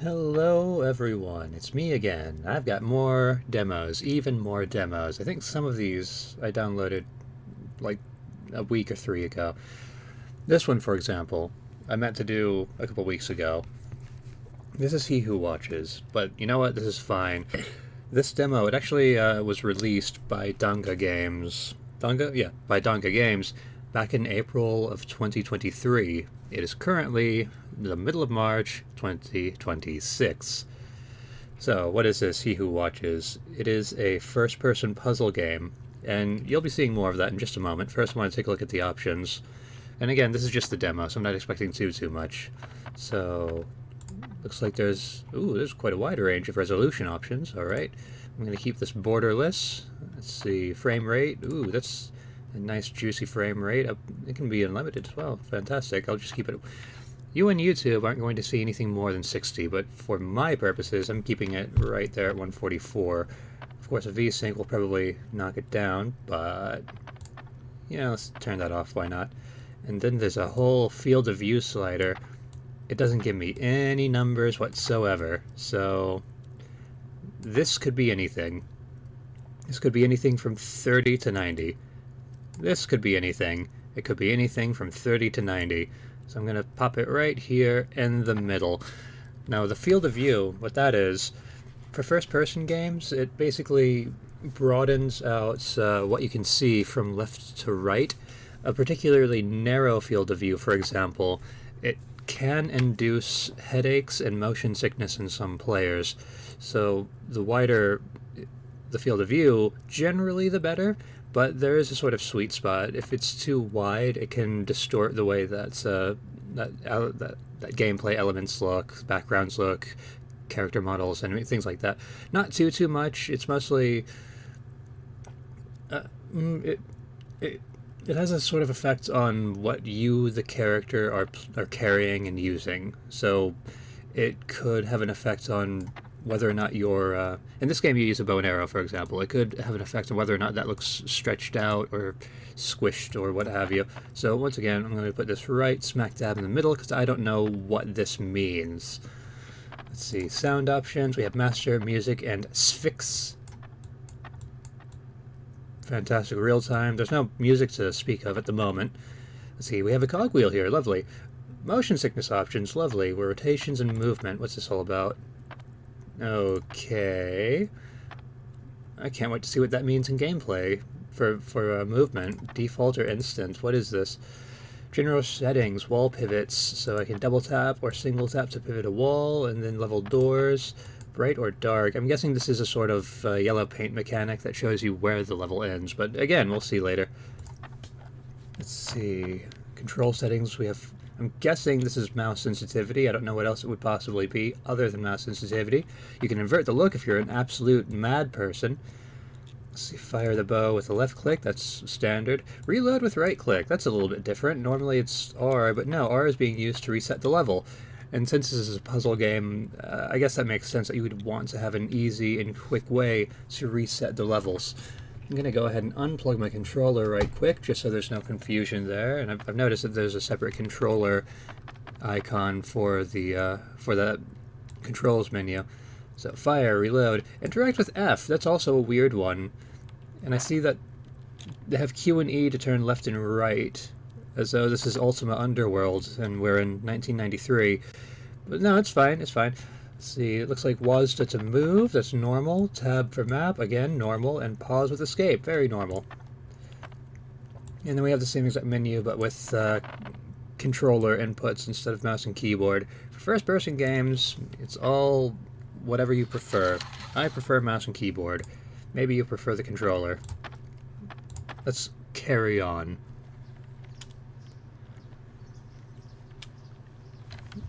Hello everyone, it's me again. I've got more demos, even more demos. I think some of these I downloaded like a week or three ago. This one, for example, I meant to do a couple weeks ago. This is He Who Watches, but you know what? This is fine. This demo, it actually was released by Donga Games. Donga? Yeah, by Donga Games back in April of 2023. It is currently the middle of March 2026. So, what is this, He Who Watches? It is a first-person puzzle game, and you'll be seeing more of that in just a moment. First, I want to take a look at the options. And again, this is just the demo, so I'm not expecting too much. So, looks like there's quite a wide range of resolution options. Alright, I'm going to keep this borderless. Let's see, frame rate. Ooh, that's a nice juicy frame rate. It can be unlimited as well. Fantastic. I'll just keep it. You and YouTube aren't going to see anything more than 60, but for my purposes, I'm keeping it right there at 144. Of course, a VSync will probably knock it down, but yeah, let's turn that off. Why not? And then there's a whole field of view slider. It doesn't give me any numbers whatsoever, so this could be anything. This could be anything from 30 to 90. This could be anything. It could be anything from 30 to 90. So I'm going to pop it right here in the middle. Now, the field of view, what that is, for first-person games, it basically broadens out what you can see from left to right. A particularly narrow field of view, for example, it can induce headaches and motion sickness in some players. So the wider the field of view, generally the better, but there is a sort of sweet spot. If it's too wide, it can distort the way that gameplay elements look, backgrounds look, character models, and things like that. Not too much. It's mostly it has a sort of effect on what you, the character, are carrying and using. So it could have an effect on whether or not you're... in this game you use a bow and arrow, for example. It could have an effect on whether or not that looks stretched out or squished or what have you. So once again, I'm going to put this right smack dab in the middle because I don't know what this means. Let's see, sound options. We have master, music, and Sphinx. Fantastic, real time. There's no music to speak of at the moment. Let's see, we have a cogwheel here, lovely. Motion sickness options, lovely. Rotations and movement, what's this all about? Okay. I can't wait to see what that means in gameplay for movement. Default or instant, what is this? General settings, wall pivots, so I can double tap or single tap to pivot a wall, and then level doors. Bright or dark. I'm guessing this is a sort of yellow paint mechanic that shows you where the level ends, but again, we'll see later. Let's see. Control settings, we have... I'm guessing this is mouse sensitivity. I don't know what else it would possibly be other than mouse sensitivity. You can invert the look if you're an absolute mad person. Let's see, fire the bow with the left click, that's standard. Reload with right click, that's a little bit different. Normally it's R, but no, R is being used to reset the level. And since this is a puzzle game, I guess that makes sense that you would want to have an easy and quick way to reset the levels. I'm going to go ahead and unplug my controller right quick, just so there's no confusion there. And I've noticed that there's a separate controller icon for the controls menu. So fire, reload, interact with F. That's also a weird one. And I see that they have Q and E to turn left and right, as though this is Ultima Underworld and we're in 1993. But no, it's fine, it's fine. Let's see, it looks like WASD to move, that's normal. Tab for map, again, normal. And pause with escape, very normal. And then we have the same exact menu, but with controller inputs instead of mouse and keyboard. For first-person games, it's all whatever you prefer. I prefer mouse and keyboard. Maybe you prefer the controller. Let's carry on.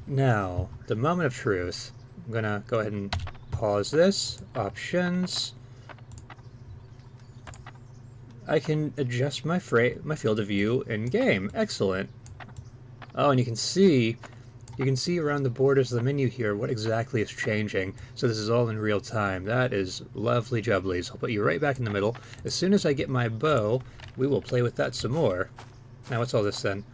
Now, the moment of truth. I'm gonna go ahead and pause this. Options. I can adjust my field of view in game. Excellent. Oh, and you can see around the borders of the menu here what exactly is changing. So this is all in real time. That is lovely jubblies. I'll put you right back in the middle. As soon as I get my bow, we will play with that some more. Now, what's all this then?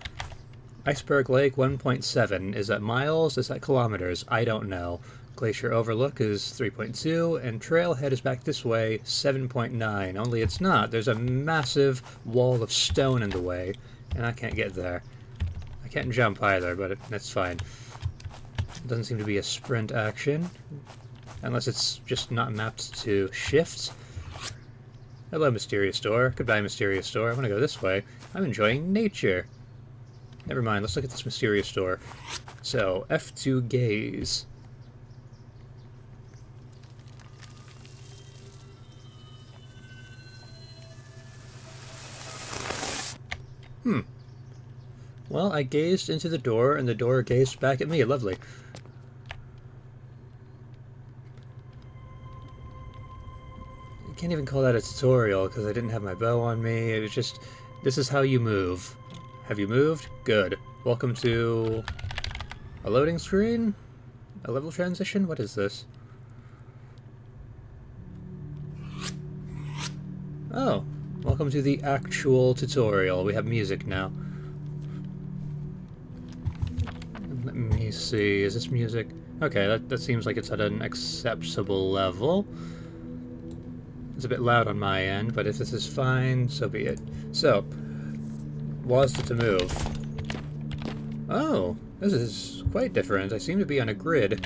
Iceberg Lake 1.7. Is that miles? Is that kilometers? I don't know. Glacier Overlook is 3.2, and Trailhead is back this way, 7.9. Only it's not. There's a massive wall of stone in the way, and I can't get there. I can't jump either, but that's fine. It doesn't seem to be a sprint action, unless it's just not mapped to shifts. Hello, Mysterious Door. Goodbye, Mysterious Door. I want to go this way. I'm enjoying nature. Never mind, let's look at this Mysterious Door. So, F2 gaze. Well, I gazed into the door, and the door gazed back at me. Lovely. I can't even call that a tutorial, because I didn't have my bow on me. It was just, this is how you move. Have you moved? Good. Welcome to a loading screen? A level transition? What is this? Oh, welcome to the actual tutorial. We have music now. Let me see, is this music? Okay, that seems like it's at an acceptable level. It's a bit loud on my end, but if this is fine, so be it. So, WASD to move. Oh, this is quite different. I seem to be on a grid.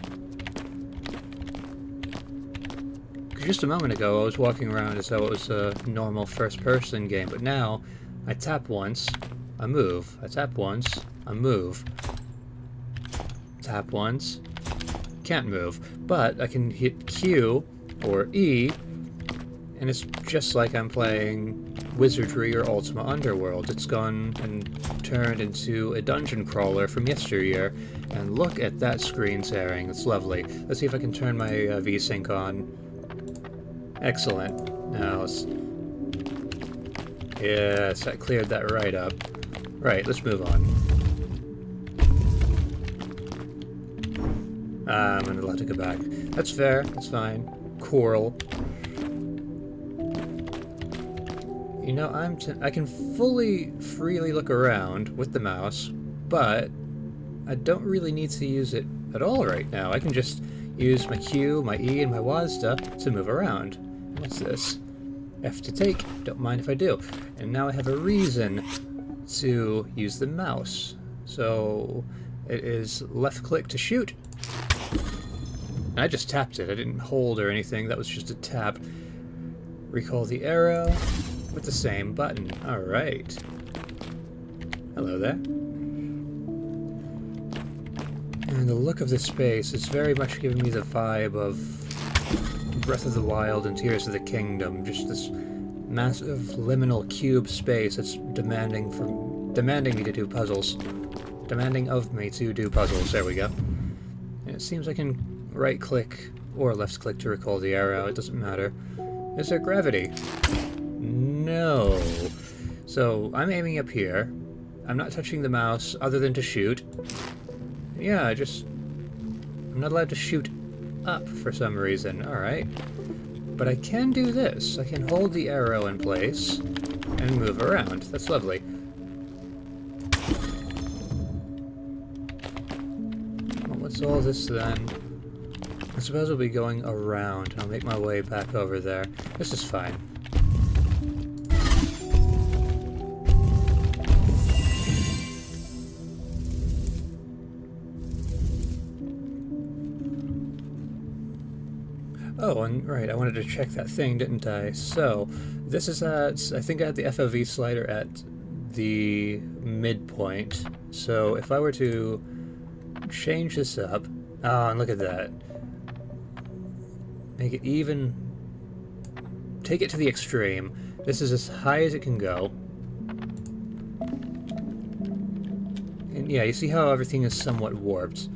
Just a moment ago, I was walking around as though it was a normal first-person game, but now, I tap once, I move. I tap once, I move. Tap once, can't move. But I can hit Q or E, and it's just like I'm playing Wizardry or Ultima Underworld. It's gone and turned into a dungeon crawler from yesteryear. And look at that screen tearing. It's lovely. Let's see if I can turn my VSync on. Excellent. Now let's... Yes, that cleared that right up. Right, let's move on. I'm gonna let it go back. That's fair, that's fine. Coral. You know, I can freely look around with the mouse, but I don't really need to use it at all right now. I can just use my Q, my E, and my WASD to move around. What's this? F to take. Don't mind if I do. And now I have a reason to use the mouse. So it is left click to shoot. I just tapped it. I didn't hold or anything. That was just a tap. Recall the arrow with the same button. Alright. Hello there. And the look of this space is very much giving me the vibe of Breath of the Wild and Tears of the Kingdom. Just this massive liminal cube space that's demanding me to do puzzles. Demanding of me to do puzzles. There we go. And it seems I can right-click or left-click to recall the arrow. It doesn't matter. Is there gravity? No. So I'm aiming up here. I'm not touching the mouse other than to shoot. Yeah, I'm not allowed to shoot up for some reason. Alright. But I can do this. I can hold the arrow in place and move around. That's lovely. Well, what's all this then? I suppose I'll be going around. I'll make my way back over there. This is fine. Oh, and right, I wanted to check that thing, didn't I? So, this is at, I think I had the FOV slider at the midpoint. So, if I were to change this up, oh, and look at that. Make it even, take it to the extreme. This is as high as it can go. And yeah, you see how everything is somewhat warped.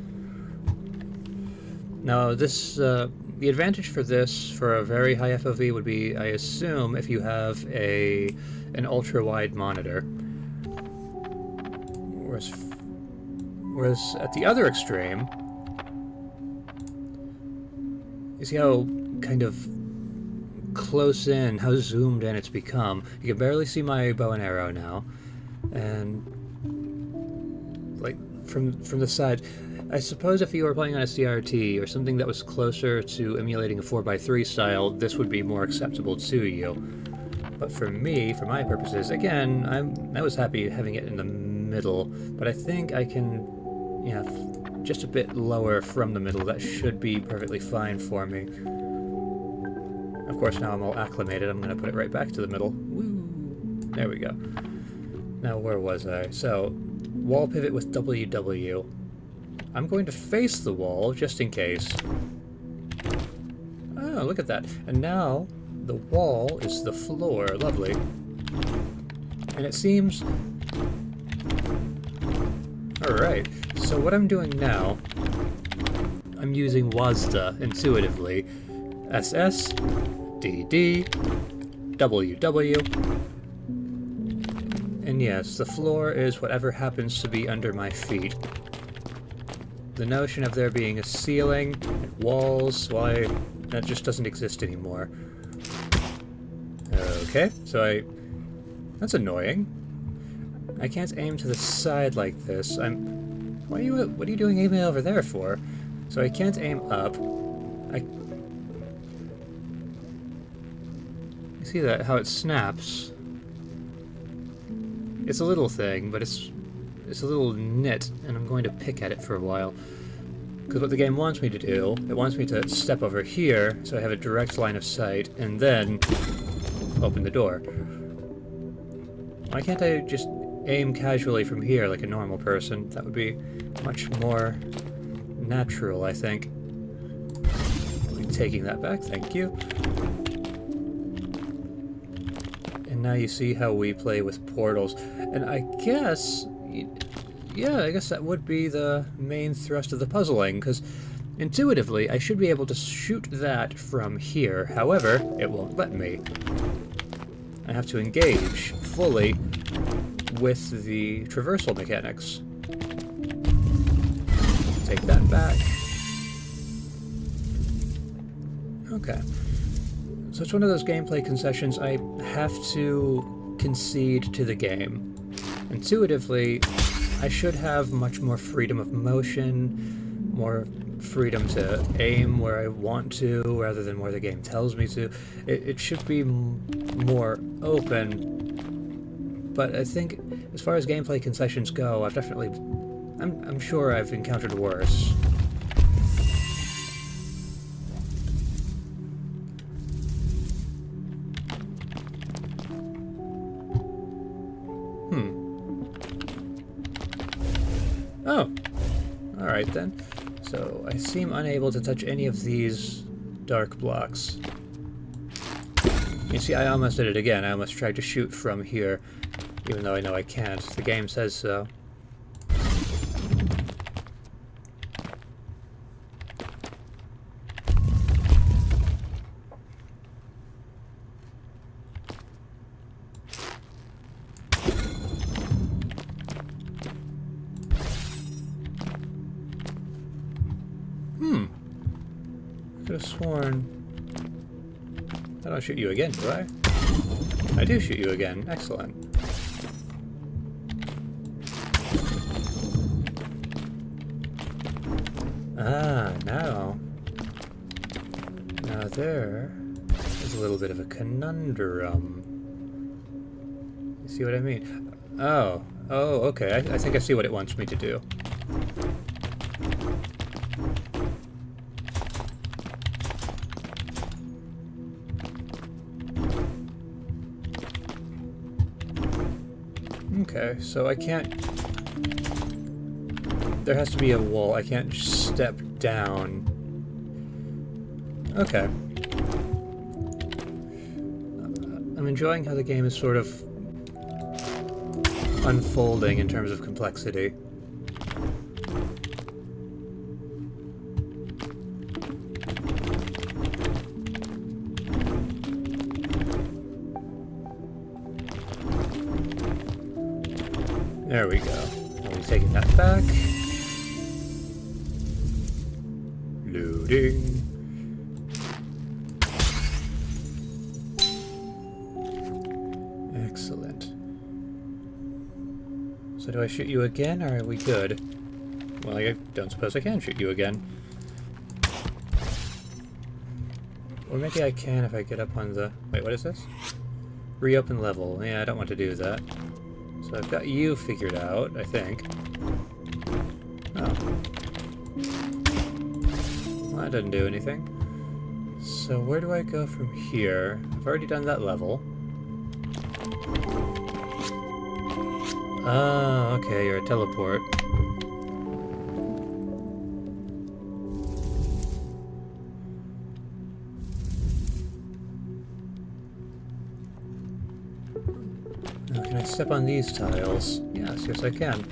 Now, this, the advantage for this, for a very high FOV, would be, I assume, if you have an ultra-wide monitor. Whereas at the other extreme, you see how kind of close in, how zoomed in it's become. You can barely see my bow and arrow now. And, like, from the side, I suppose if you were playing on a CRT or something that was closer to emulating a 4x3 style, this would be more acceptable to you. But for me, for my purposes, again, I was happy having it in the middle, but I think I can, yeah, just a bit lower from the middle. That should be perfectly fine for me. Of course, now I'm all acclimated, I'm going to put it right back to the middle. Woo! There we go. Now, where was I? So, wall pivot with WW. I'm going to face the wall, just in case. Oh, look at that. And now, the wall is the floor. Lovely. And it seems... Alright, so what I'm doing now, I'm using WASD intuitively. SS, DD, WW. And yes, the floor is whatever happens to be under my feet. The notion of there being a ceiling and walls, why, that just doesn't exist anymore. Okay, so that's annoying. I can't aim to the side like this. What are you doing aiming over there for? So I can't aim up. You see that, how it snaps? It's a little thing, but it's a little nit, and I'm going to pick at it for a while. Because what the game wants me to do, it wants me to step over here, so I have a direct line of sight, and then open the door. Why can't I just aim casually from here like a normal person? That would be much more natural, I think. I'll be taking that back, thank you. And now you see how we play with portals. And I guess, yeah, I guess that would be the main thrust of the puzzling, because intuitively I should be able to shoot that from here. However, it won't let me. I have to engage fully with the traversal mechanics. Take that back. Okay. So it's one of those gameplay concessions I have to concede to the game. Intuitively, I should have much more freedom of motion, more freedom to aim where I want to, rather than where the game tells me to. It should be more open, but I think as far as gameplay concessions go, I'm sure I've encountered worse. Oh, alright then. So I seem unable to touch any of these dark blocks. You see, I almost did it again. I almost tried to shoot from here, even though I know I can't. The game says so. I could have sworn... I don't shoot you again, do I? I do shoot you again. Excellent. Ah, now there is a little bit of a conundrum. You see what I mean? Oh, okay. I think I see what it wants me to do. Okay, so I can't... There has to be a wall. I can't just step down. Okay. I'm enjoying how the game is sort of unfolding in terms of complexity. There we go. I'll be taking that back. Loading. Excellent. So do I shoot you again, or are we good? Well, I don't suppose I can shoot you again. Or maybe I can if I get up on the... Wait, what is this? Reopen level. Yeah, I don't want to do that. So I've got you figured out, I think. Oh. Well, that doesn't do anything. So where do I go from here? I've already done that level. Oh, okay, you're a teleport. Now, can I step on these tiles? Yes, yes I can.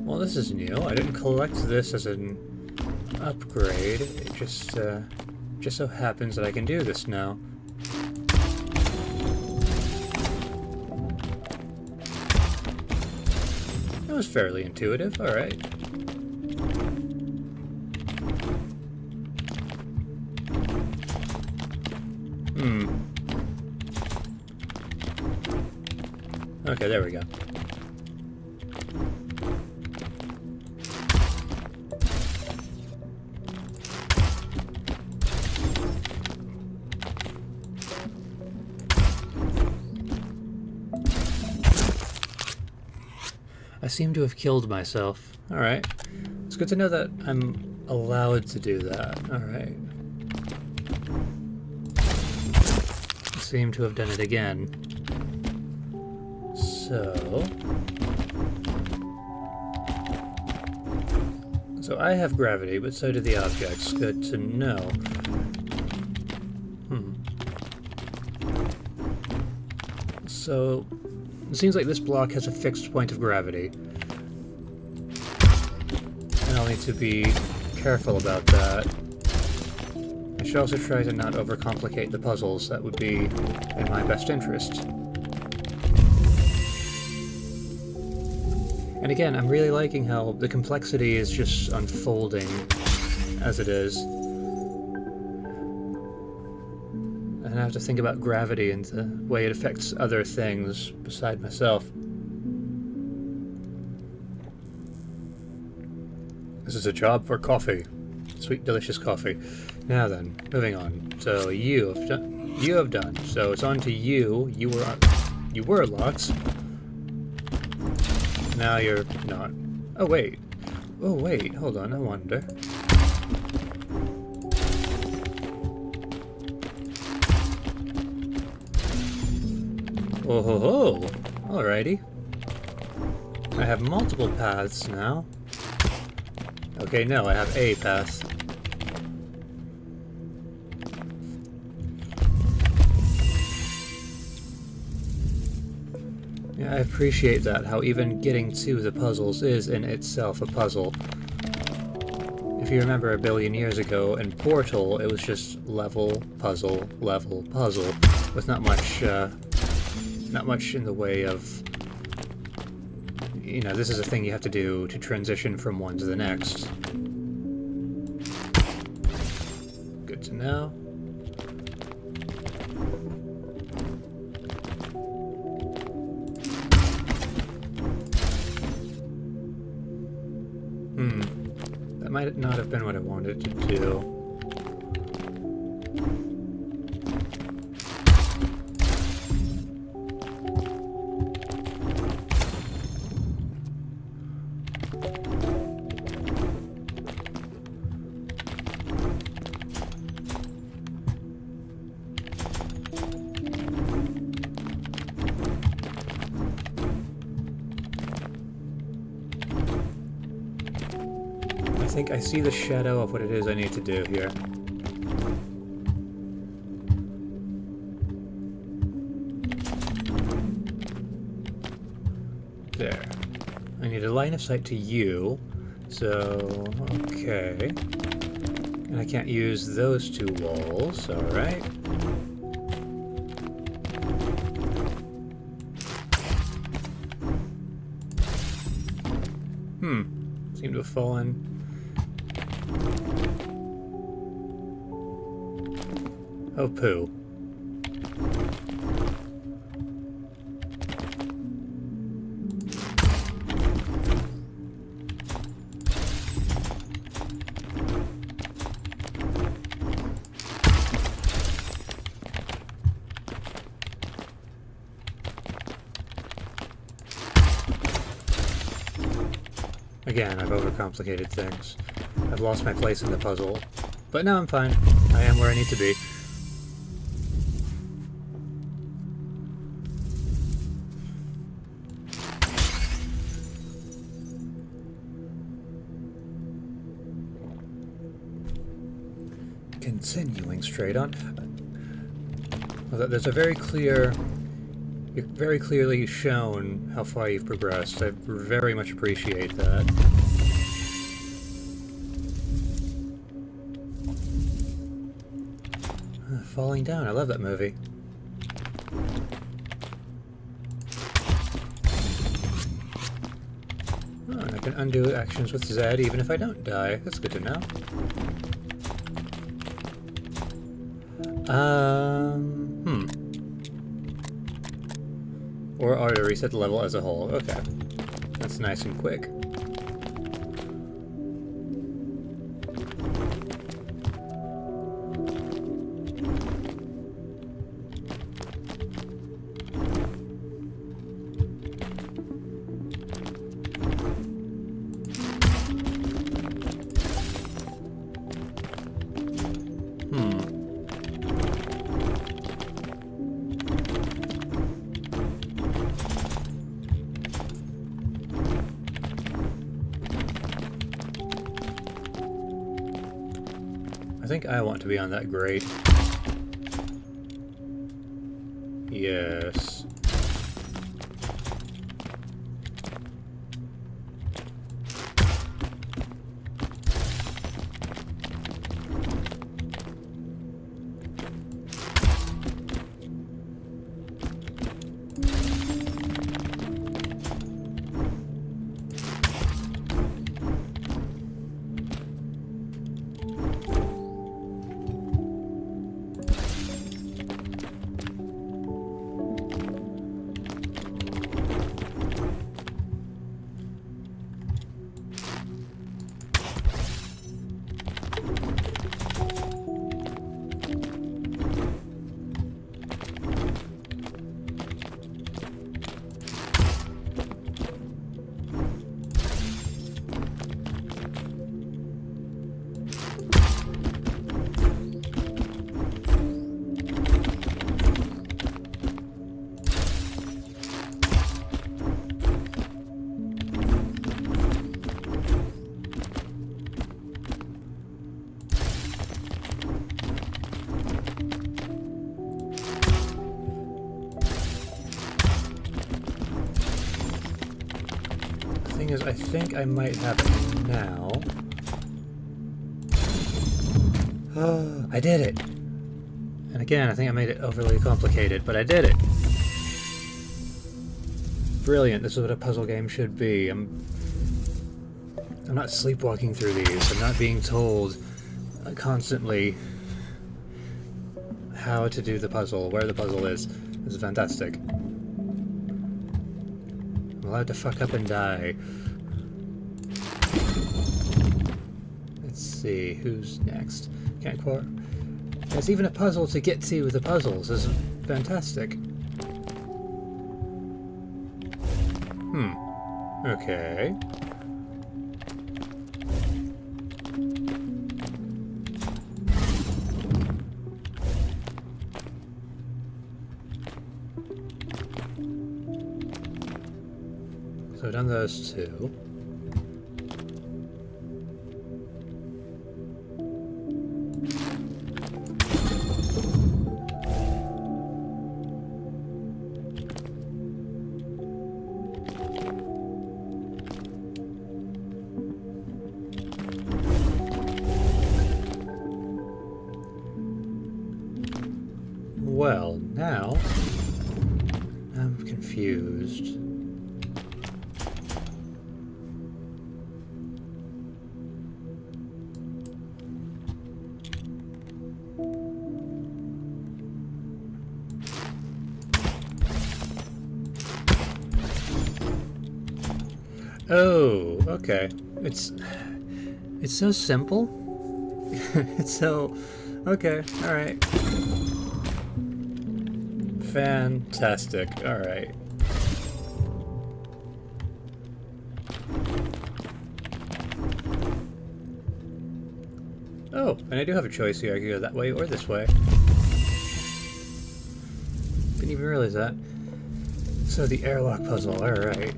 Well, this is new. I didn't collect this as an upgrade. It just so happens that I can do this now. That was fairly intuitive. All right. Okay, there we go. I seem to have killed myself. Alright. It's good to know that I'm allowed to do that. Alright. I seem to have done it again. So I have gravity, but so do the objects. Good to know. So it seems like this block has a fixed point of gravity. And I'll need to be careful about that. I should also try to not overcomplicate the puzzles. That would be in my best interest. And again, I'm really liking how the complexity is just unfolding as it is. And I have to think about gravity and the way it affects other things beside myself. This is a job for coffee. Sweet, delicious coffee. Now then, moving on. So you have done. So it's on to you. You were locked. Now you're not. Oh wait. Oh wait, hold on, I wonder. Oh ho ho! Alrighty. I have multiple paths now. Okay, no, I have a path. Yeah, I appreciate that, how even getting to the puzzles is in itself a puzzle. If you remember a billion years ago in Portal, it was just level, puzzle, with not much in the way of, you know, this is a thing you have to do to transition from one to the next. Good to know. That might not have been what I wanted to do. I think I see the shadow of what it is I need to do here. There. I need a line of sight to you, so okay. And I can't use those two walls, alright. Seem to have fallen. Oh, poo. Again, I've overcomplicated things. I've lost my place in the puzzle. But now I'm fine. I am where I need to be. Continuing straight on. Well, there's a very clear... You've very clearly shown how far you've progressed. I very much appreciate that. Falling down, I love that movie. Oh, and I can undo actions with Z even if I don't die. That's good to know. Or R to reset the level as a whole. Okay. That's nice and quick. I think I want to be on that grate. Yes. Is I think I might have it now. Oh, I did it! And again, I think I made it overly complicated, but I did it! Brilliant, this is what a puzzle game should be. I'm not sleepwalking through these. I'm not being told constantly how to do the puzzle, where the puzzle is. This is fantastic. I'm allowed to fuck up and die. Let's see, who's next? Can't quite... There's even a puzzle to get to with the puzzles. This is fantastic. Okay. So I've done those two. Well, now I'm confused. Oh, okay. It's so simple. It's so... Okay, alright. Fantastic, alright. Oh, and I do have a choice here. I can go that way or this way. Didn't even realize that. So the airlock puzzle, alright.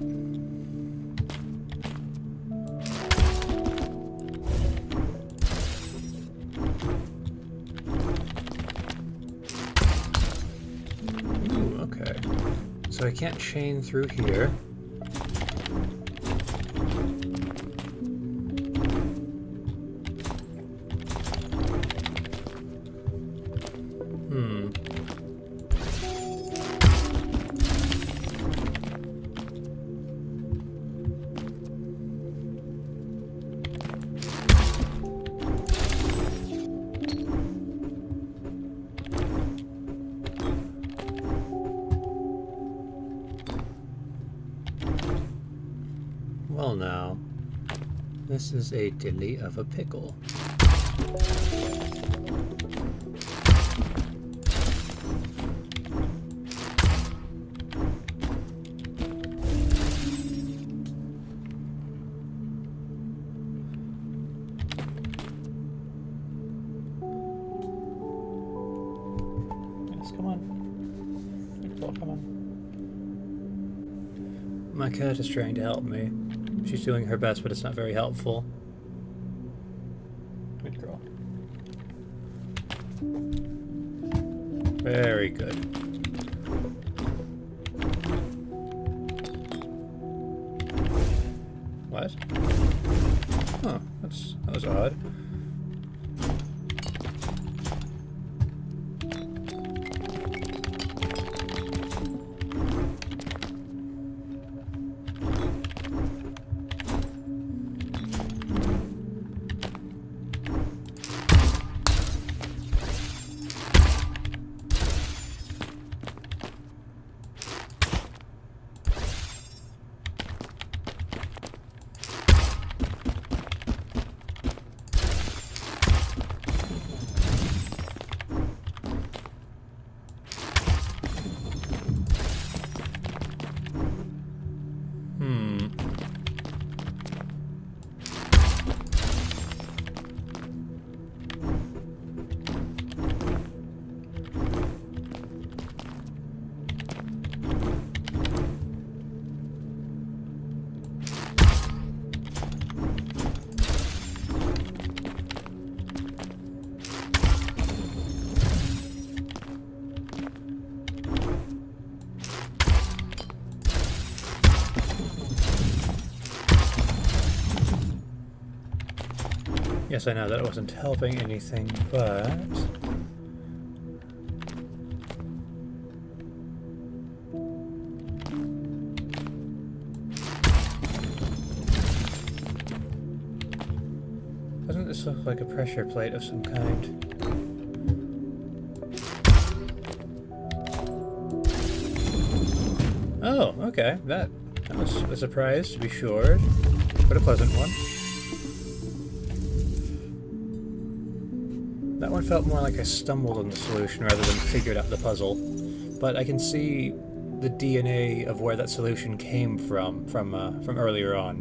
Ooh, okay. So I can't chain through here. Well now, this is a dilly of a pickle. Yes, come on. Come on. My cat is trying to help me. She's doing her best, but it's not very helpful. Good girl. Very good. What? Huh, that was odd. Yes, I know that wasn't helping anything, but... Doesn't this look like a pressure plate of some kind? Oh, okay. That was a surprise, to be sure, but a pleasant one. That one felt more like I stumbled on the solution rather than figured out the puzzle, but I can see the DNA of where that solution came from earlier on,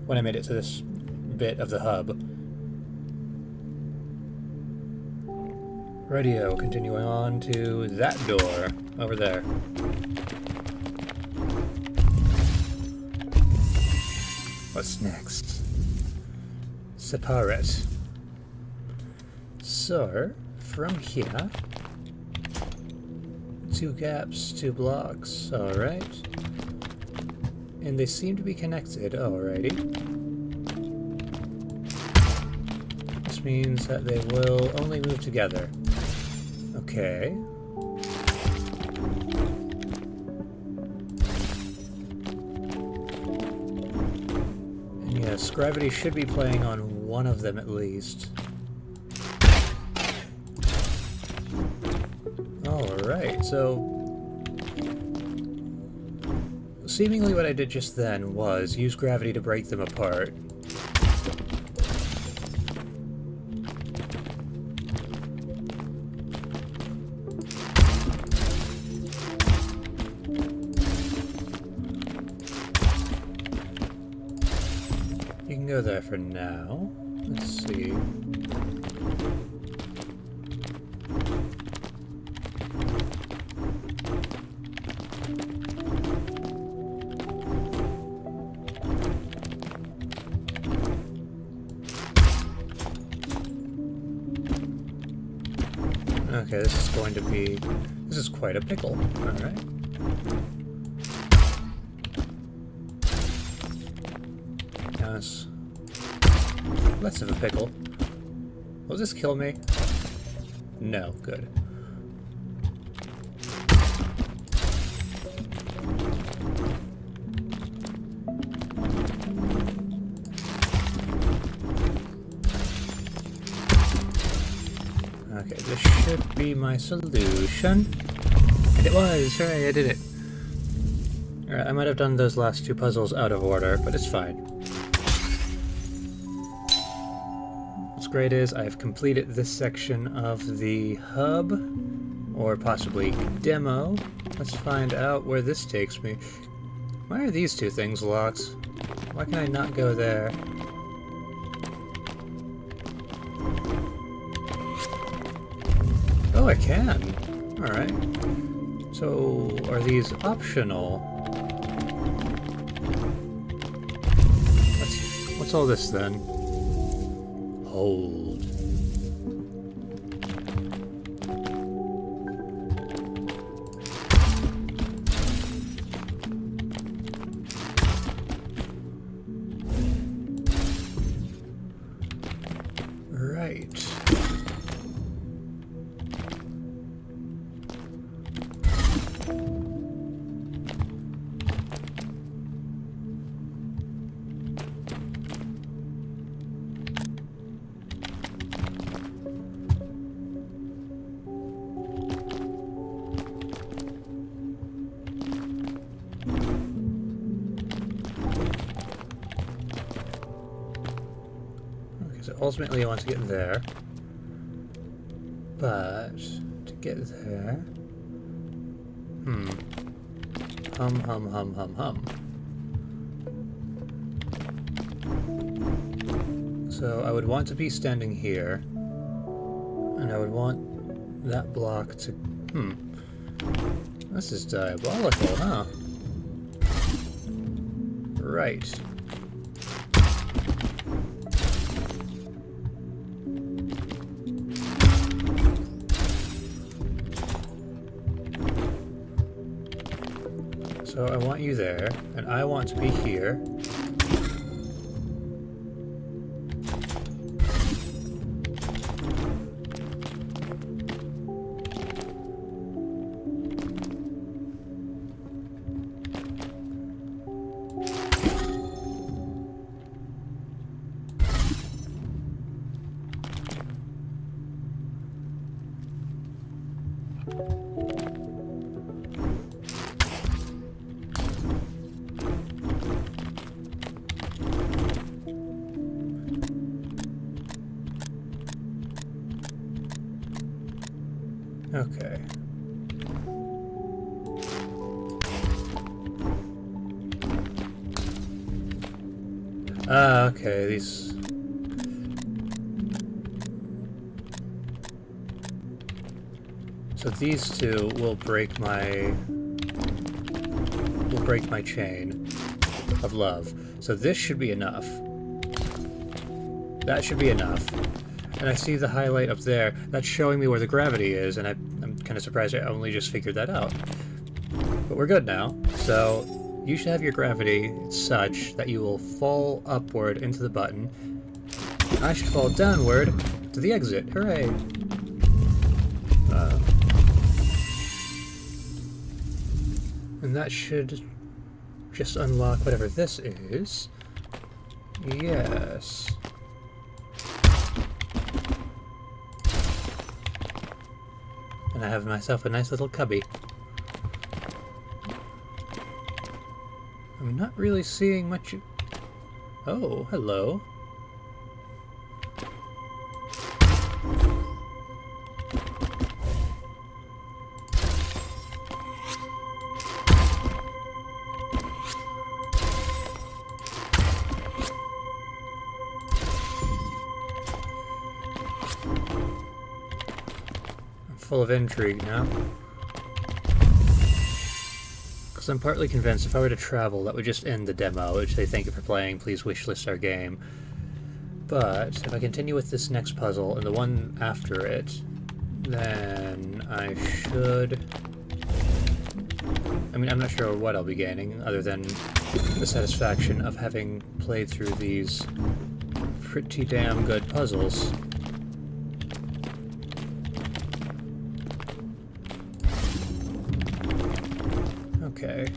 when I made it to this bit of the hub. Radio, continuing on to that door over there. What's next? Separate. So, from here, 2 gaps, 2 blocks, alright. And they seem to be connected, alrighty. This means that they will only move together. Okay. And yes, gravity should be playing on one of them at least. Alright, so seemingly what I did just then was use gravity to break them apart. You can go there for now. Let's see. Okay, this is going to be... This is quite a pickle. Alright. Now it's less of a pickle. Will this kill me? No, good. Okay, this should be my solution. And it was! Hooray, I did it! Alright, I might have done those last two puzzles out of order, but it's fine. What's great is I've completed this section of the hub, or possibly demo. Let's find out where this takes me. Why are these two things locked? Why can I not go there? Oh, I can. Alright. So, are these optional? What's all this then? Hold. Right. So ultimately I want to get there, but to get there, hum. So I would want to be standing here, and I would want that block to, this is diabolical, huh? Right. So I want you there, and I want to be here. Okay. Okay, these... So these two will break my chain of love. So this should be enough. That should be enough. And I see the highlight up there. That's showing me where the gravity is, and I'm kind of surprised I only just figured that out. But we're good now. So you should have your gravity such that you will fall upward into the button. I should fall downward to the exit. Hooray! And that should just unlock whatever this is. Yes. And I have myself a nice little cubby. I'm not really seeing much. Oh, hello. I'm full of intrigue now. Because I'm partly convinced if I were to travel, that would just end the demo. It would say, thank you for playing, please wishlist our game. But if I continue with this next puzzle and the one after it, then I should... I mean, I'm not sure what I'll be gaining, other than the satisfaction of having played through these pretty damn good puzzles. Okay.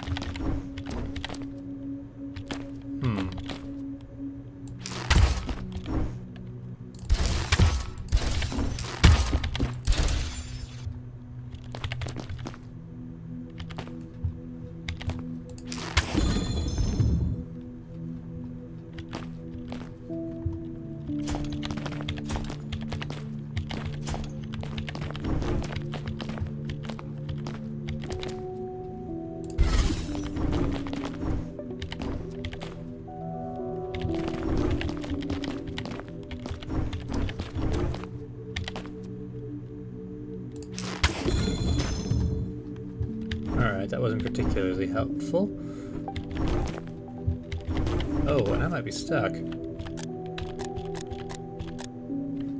Alright, that wasn't particularly helpful. Oh, and I might be stuck.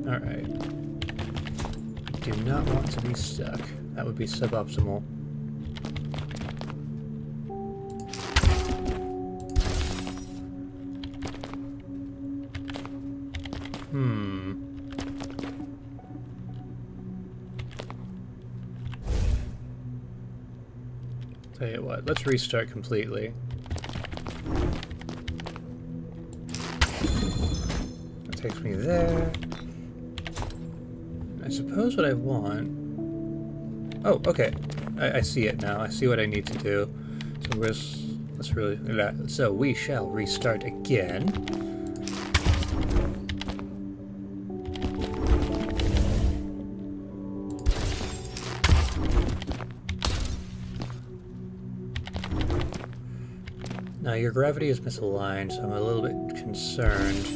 Alright. Do not want to be stuck. That would be suboptimal. Tell you what, let's restart completely. That takes me there. I suppose what I want... Oh, okay. I see it now. I see what I need to do. So we shall restart again. Now, your gravity is misaligned, so I'm a little bit concerned.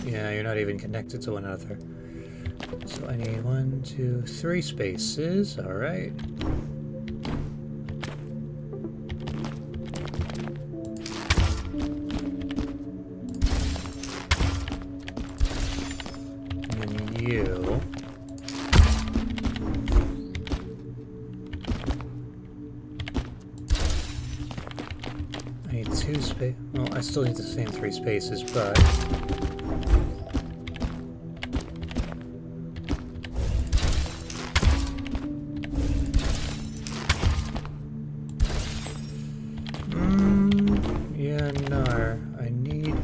Yeah, you're not even connected to one another. So I need 1, 2, 3 spaces, alright. And you... I need 2 spaces. Well, I still need the same 3 spaces, but... yeah, no. I need...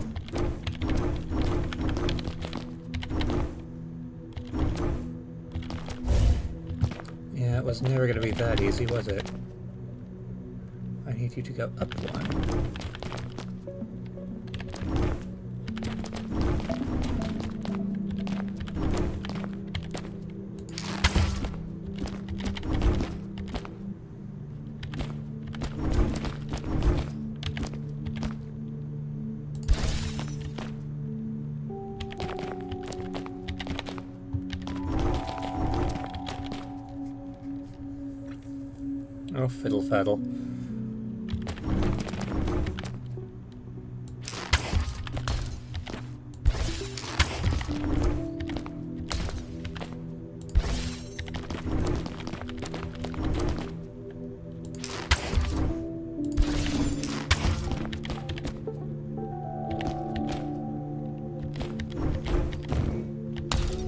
Yeah, it was never gonna be that easy, was it? I need you to go up 1. Oh, fiddle faddle.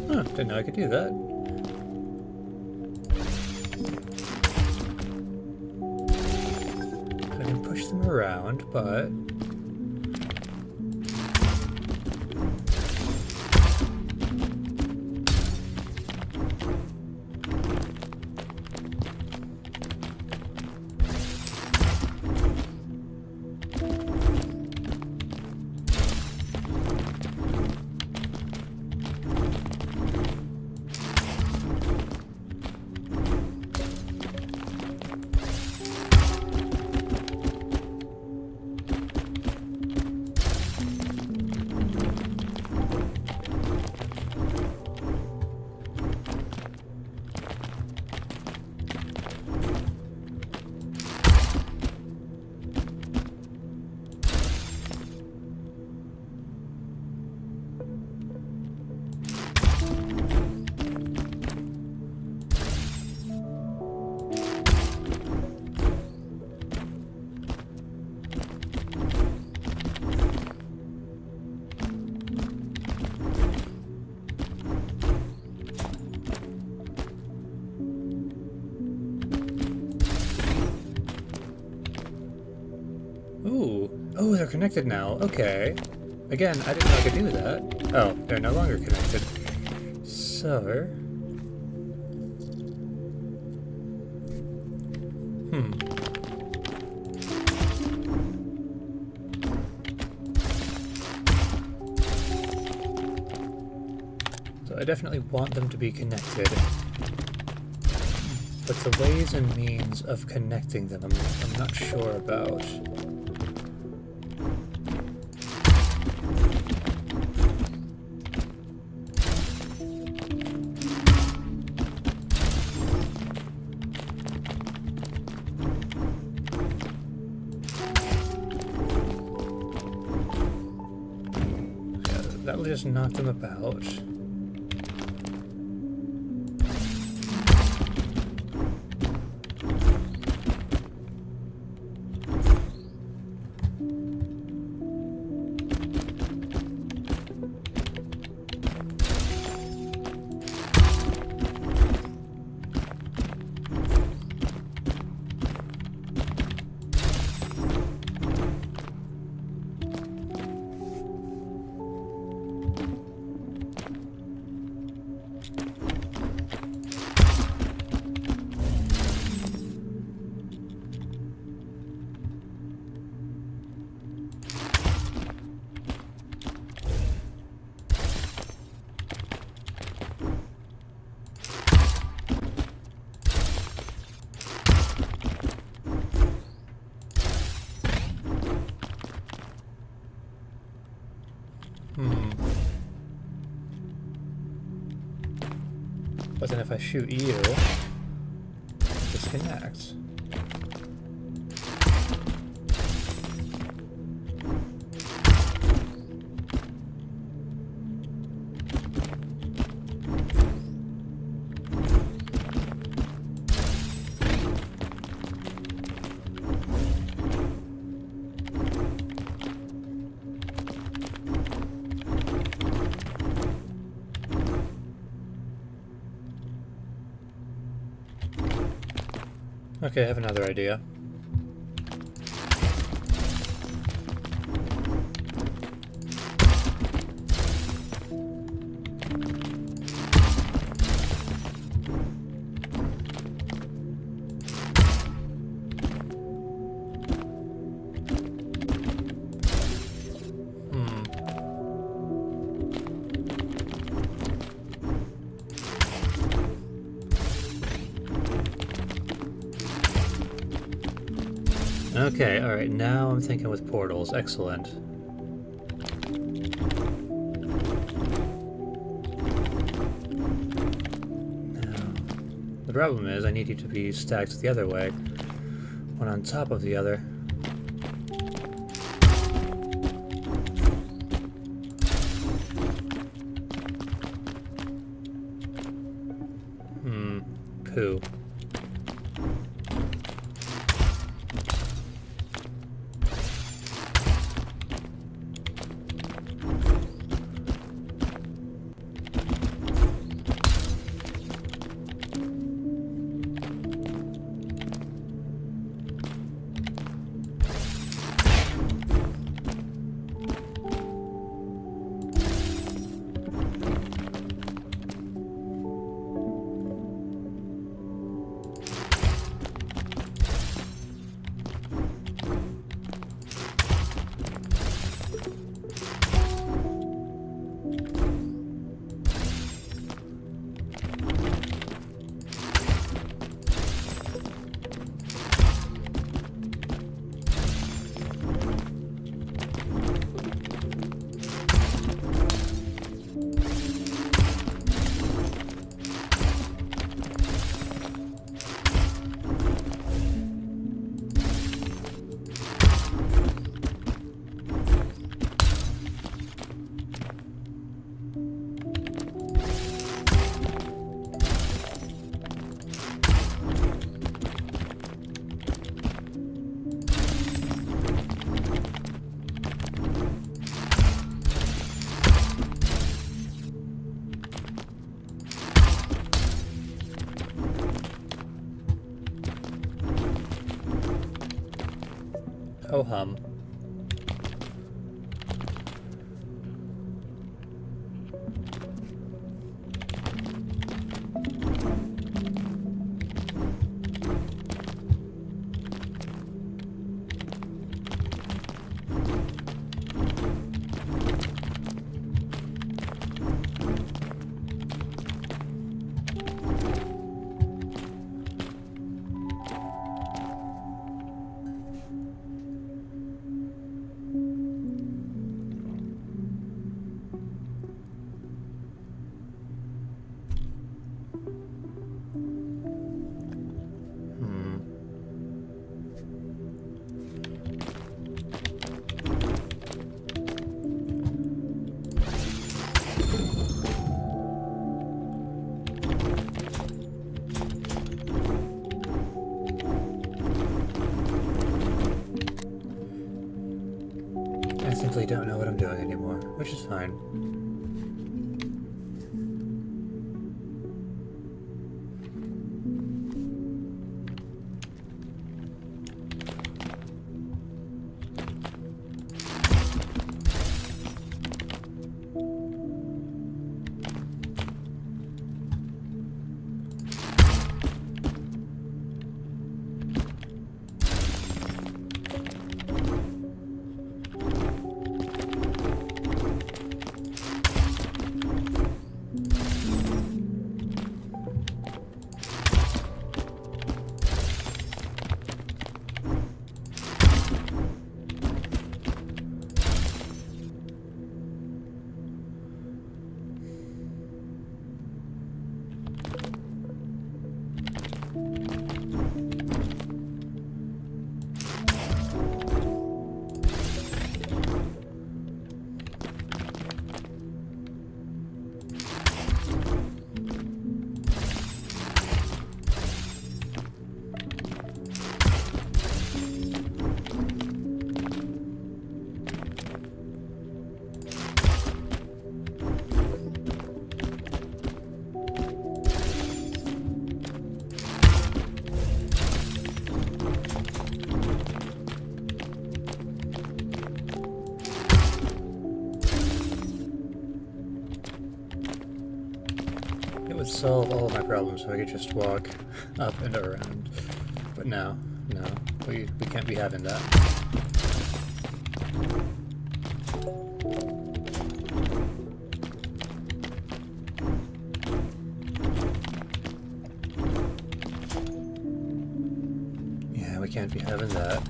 Huh, didn't know I could do that. I can push them around, but... Ooh. Oh, they're connected now. Okay. Again, I didn't know I could do that. Oh, they're no longer connected. So... So I definitely want them to be connected. But the ways and means of connecting them, I'm not sure about. That'll just knock them about. But then if I shoot you, disconnect. Okay, I have another idea. Okay, alright, now I'm thinking with portals. Excellent. Now, the problem is I need you to be stacked the other way, one on top of the other. Poo. Ho hum. don't know what I'm doing anymore, which is fine. Would solve all of my problems if I could just walk up and around. But no, we can't be having that. Yeah, we can't be having that.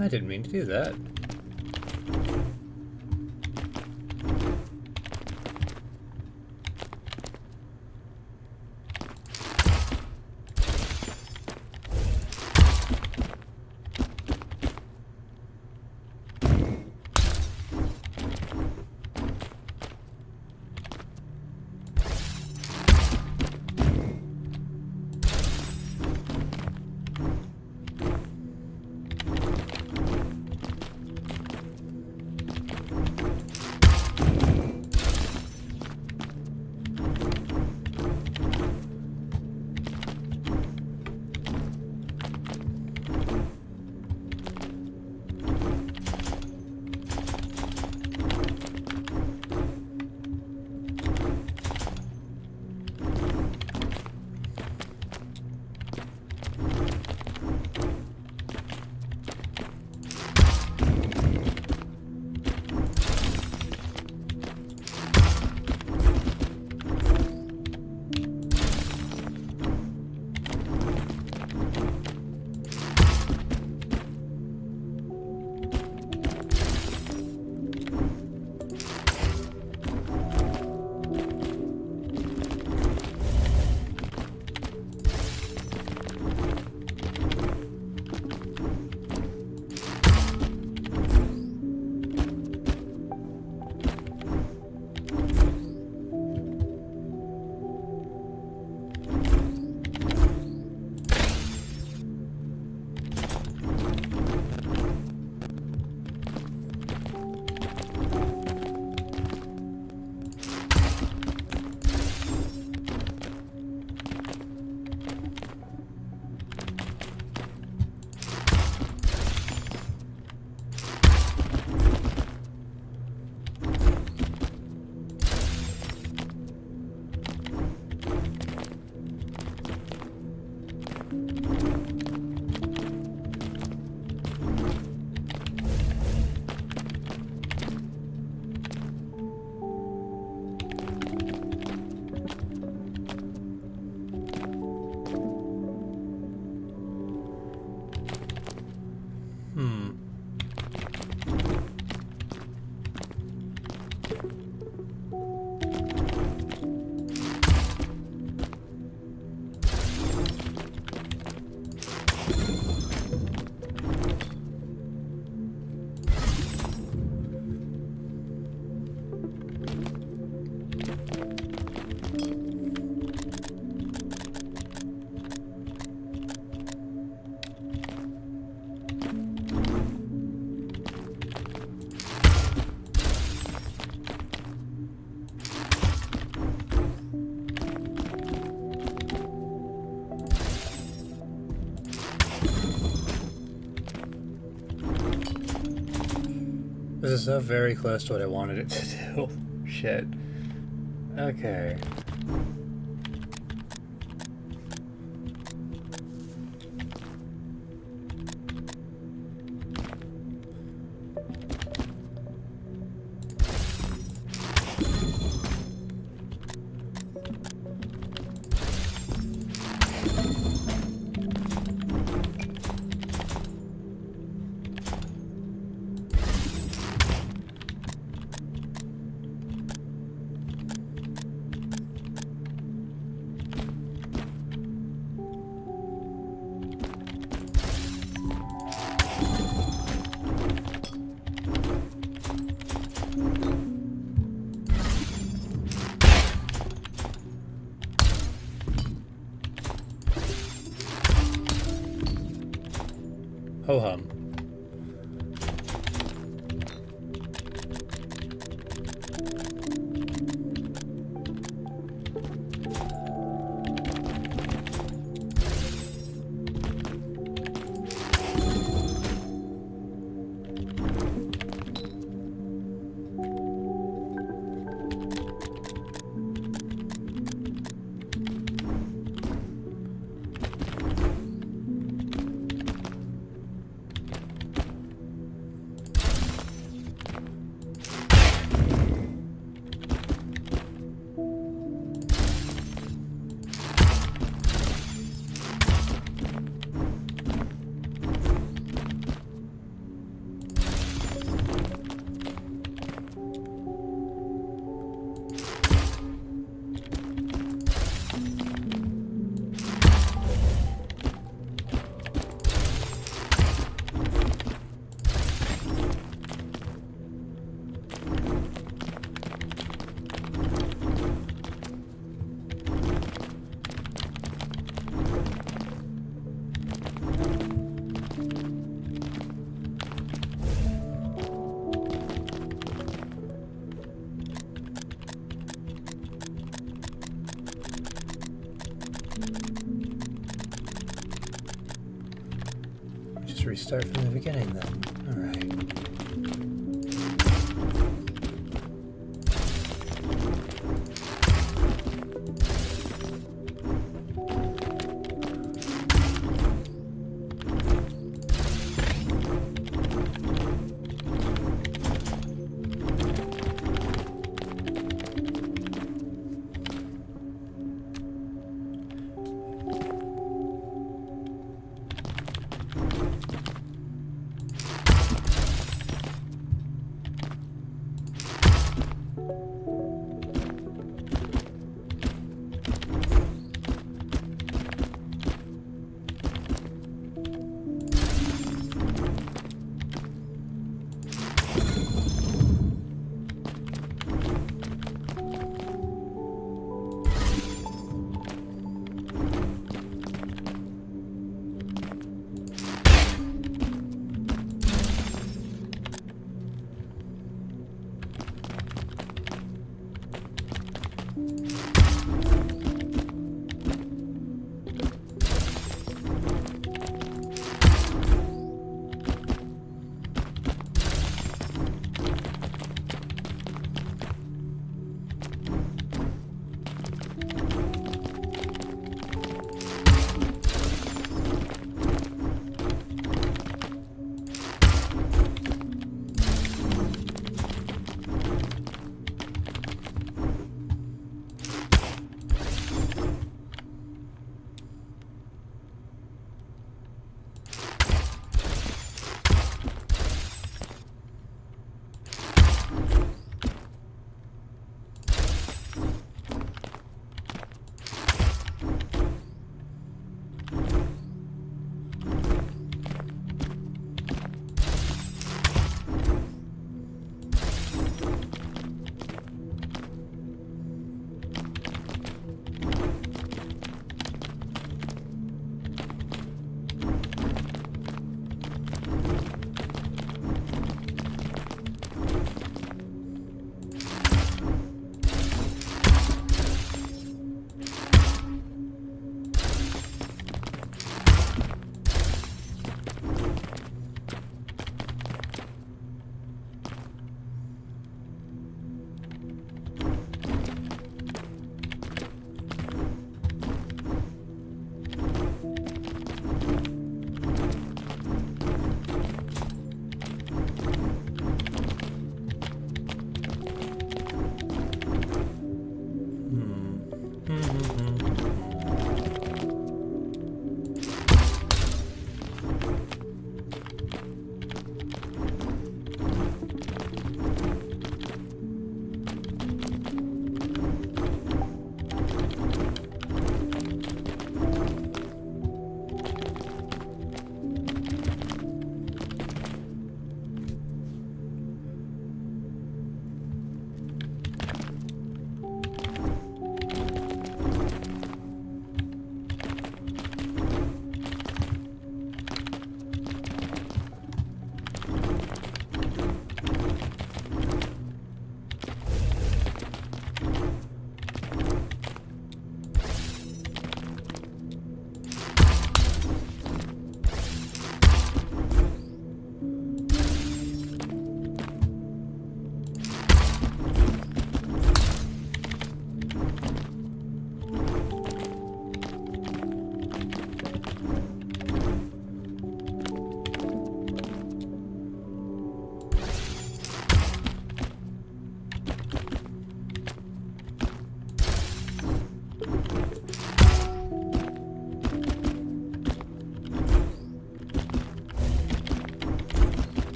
I didn't mean to do that. This is so very close to what I wanted it to do. Shit. Okay. Ho-hum. Just restart from the beginning then. Alright.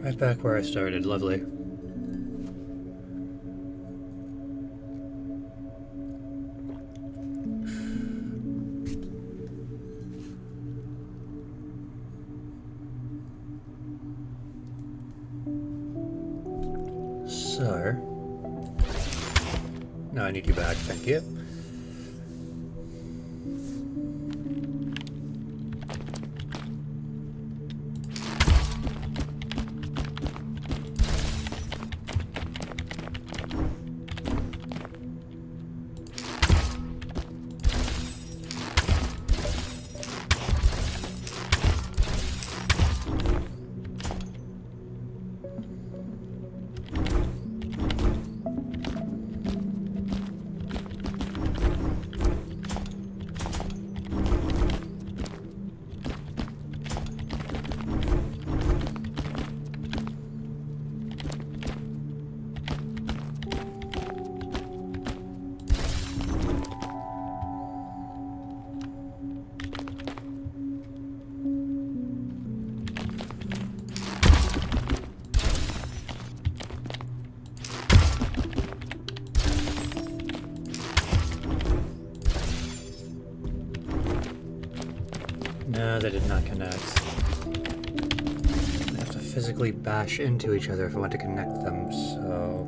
Right back where I started. Lovely. So, now I need you back, thank you. No, they did not connect. I have to physically bash into each other if I want to connect them, so...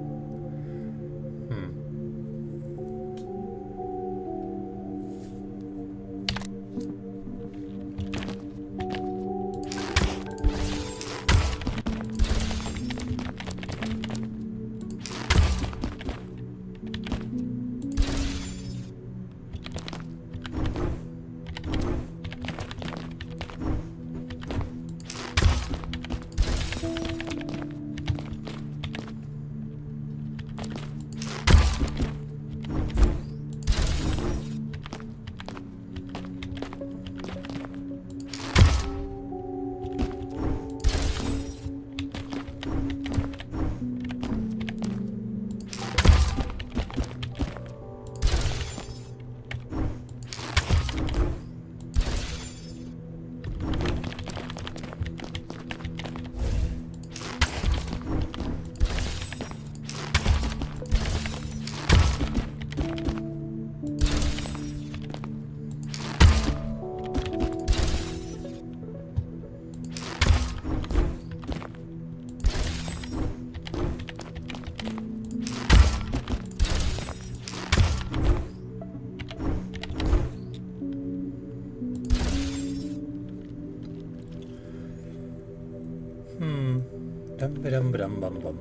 Dum-ba-dum-ba-dum-bum-bum.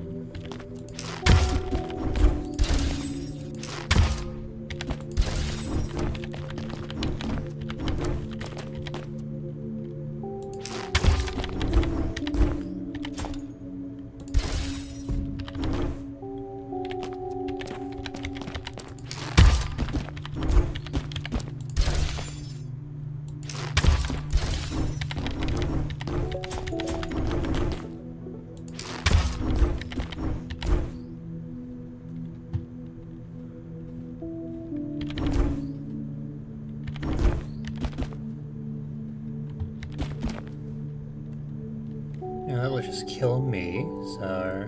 That will just kill me, so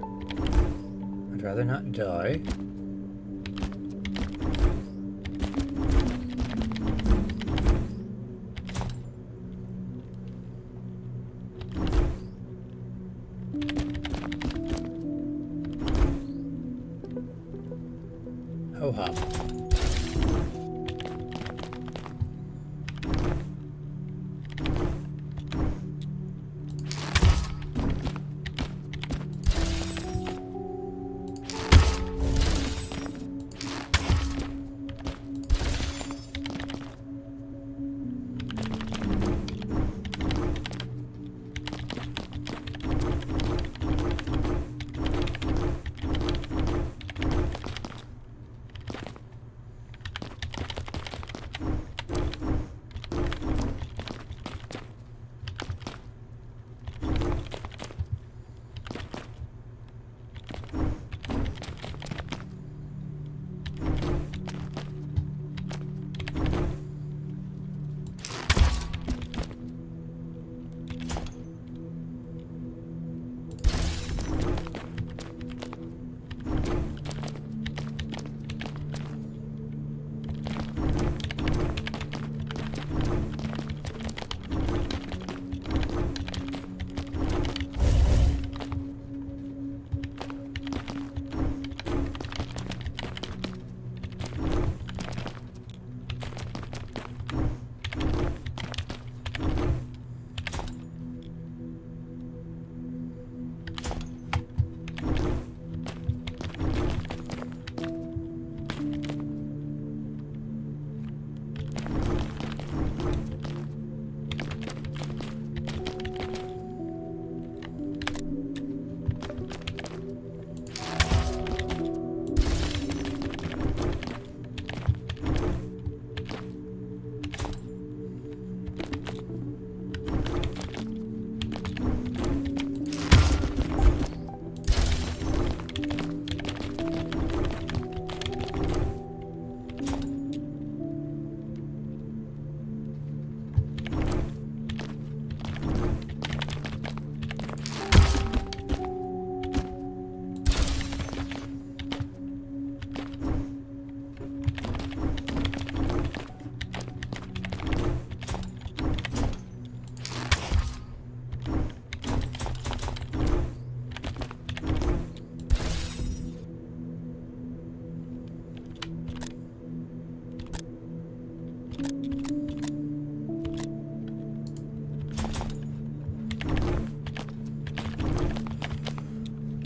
I'd rather not die. Ho-hop.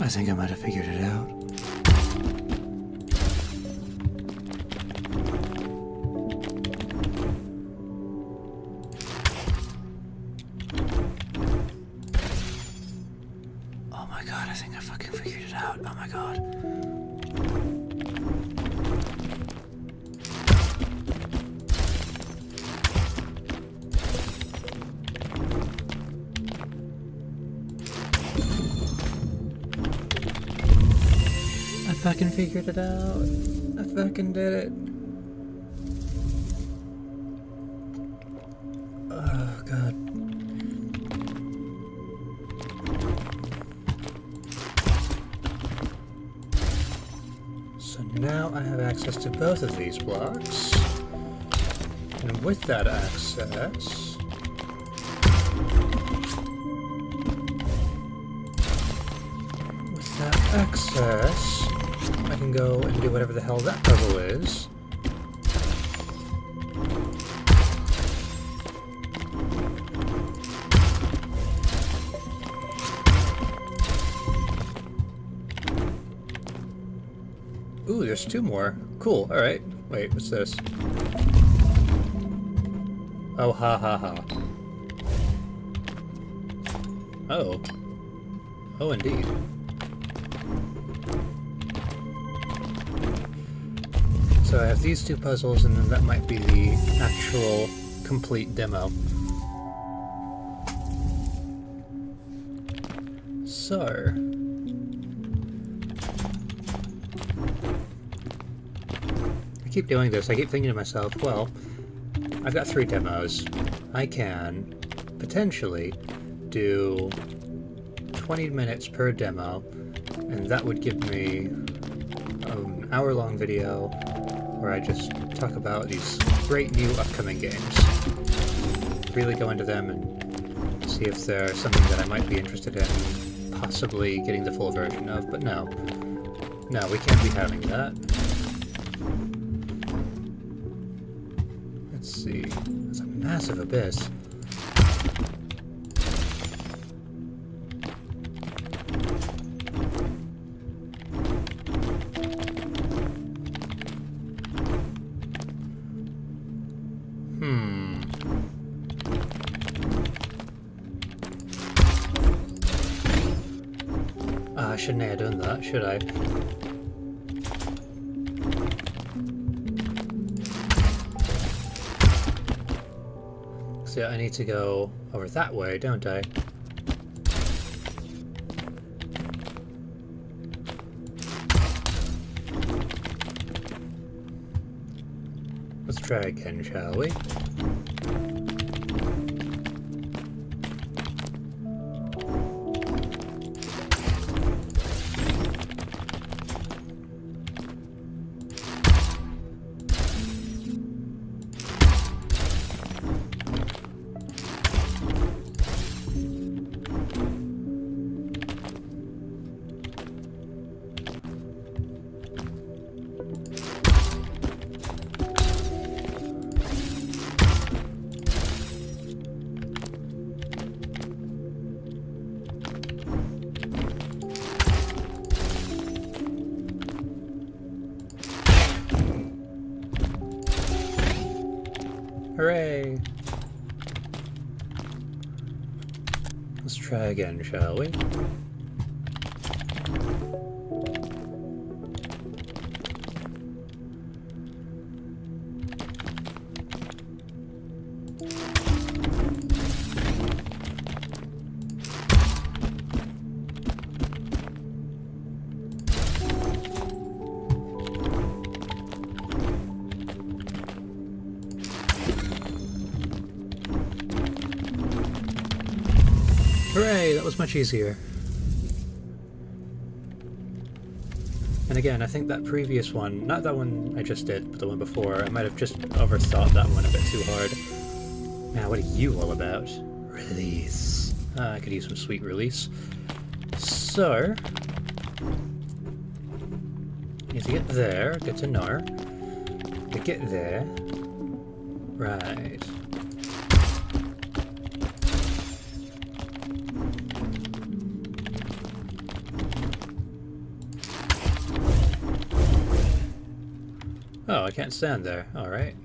I think I might have figured it out. Oh my god, I think I fucking figured it out. Oh my god. I fucking figured it out. I fucking did it. Oh god. So now I have access to both of these blocks. And with that access, I can go and do whatever the hell that puzzle is. Ooh, there's two more. Cool, alright. Wait, what's this? Oh, ha ha ha. Oh. Oh, indeed. So I have these two puzzles, and then that might be the actual complete demo. So... I keep doing this. I keep thinking to myself, well, I've got 3 demos. I can potentially do 20 minutes per demo, and that would give me an hour-long video where I just talk about these great new upcoming games. Really go into them and see if they're something that I might be interested in possibly getting the full version of, but no. No, we can't be having that. Let's see. That's a massive abyss. I shouldn't have done that, should I? So I need to go over that way, don't I? Let's try again, shall we? Hooray! Let's try again, shall we? Hooray, that was much easier. And again, I think that previous one, not that one I just did, but the one before, I might have just overthought that one a bit too hard. Now, what are you all about? Release. I could use some sweet release. So... need to get there, get to Nar. To get there... right... I can't stand there. Alright.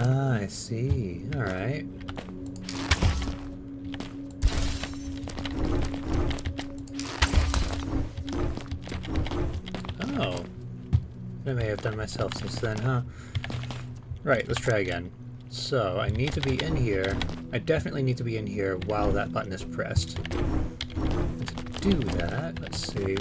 Ah, I see. Alright. Oh. I may have done myself since then, huh? Right, let's try again. So, I need to be in here. I definitely need to be in here while that button is pressed. And to do that, let's see.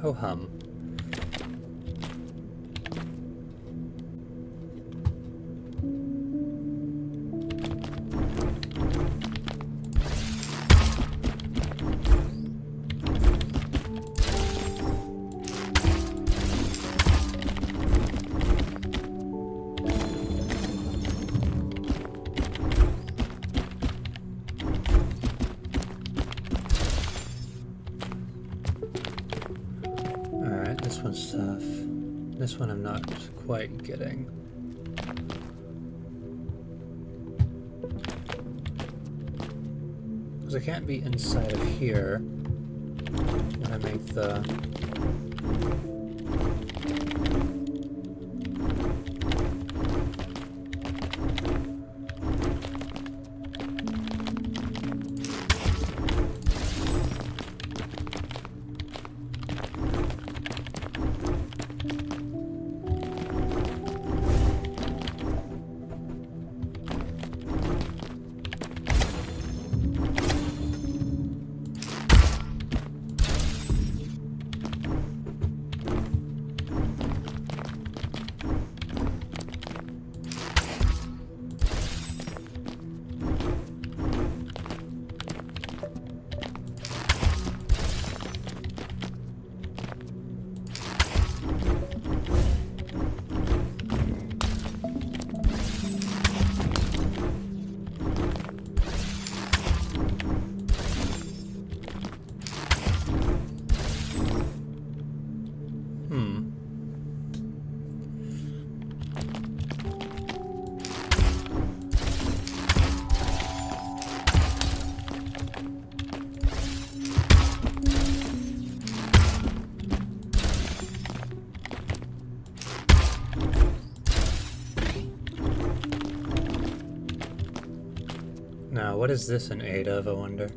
Ho hum. This one's tough. This one I'm not quite getting. Because I can't be inside of here when I make the... Now, what is this in aid of, I wonder?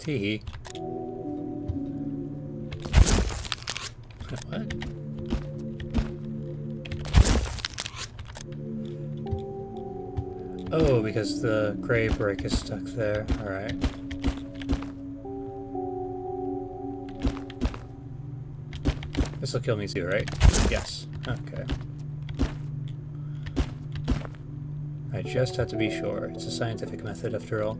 Teehee. What? Oh, because the gray brick is stuck there. Alright. This'll kill me too, right? Yes. Okay. I just have to be sure. It's a scientific method after all.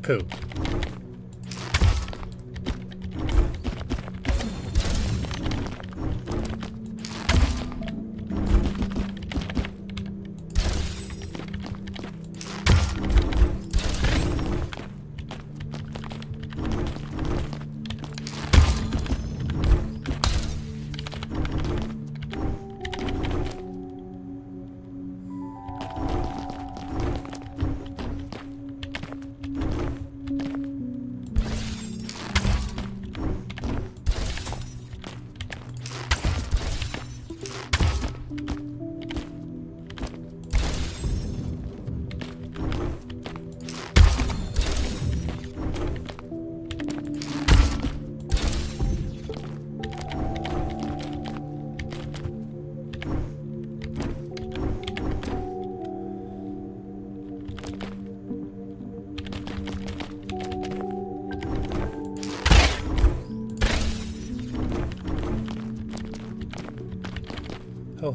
Poo.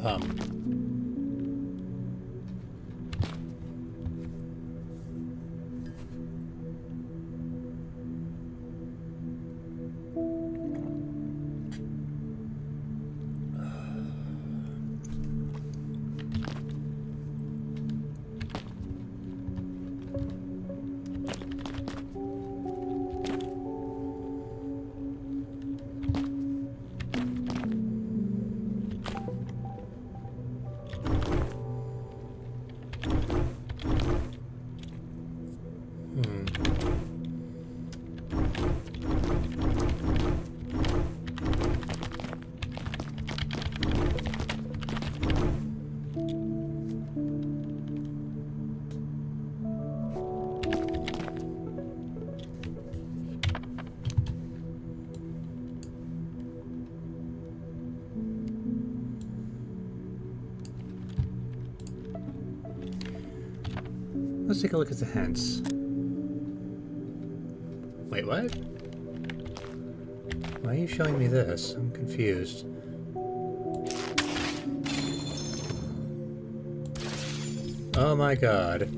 hum. Let's take a look at the hints. Wait, what? Why are you showing me this? I'm confused. Oh my god.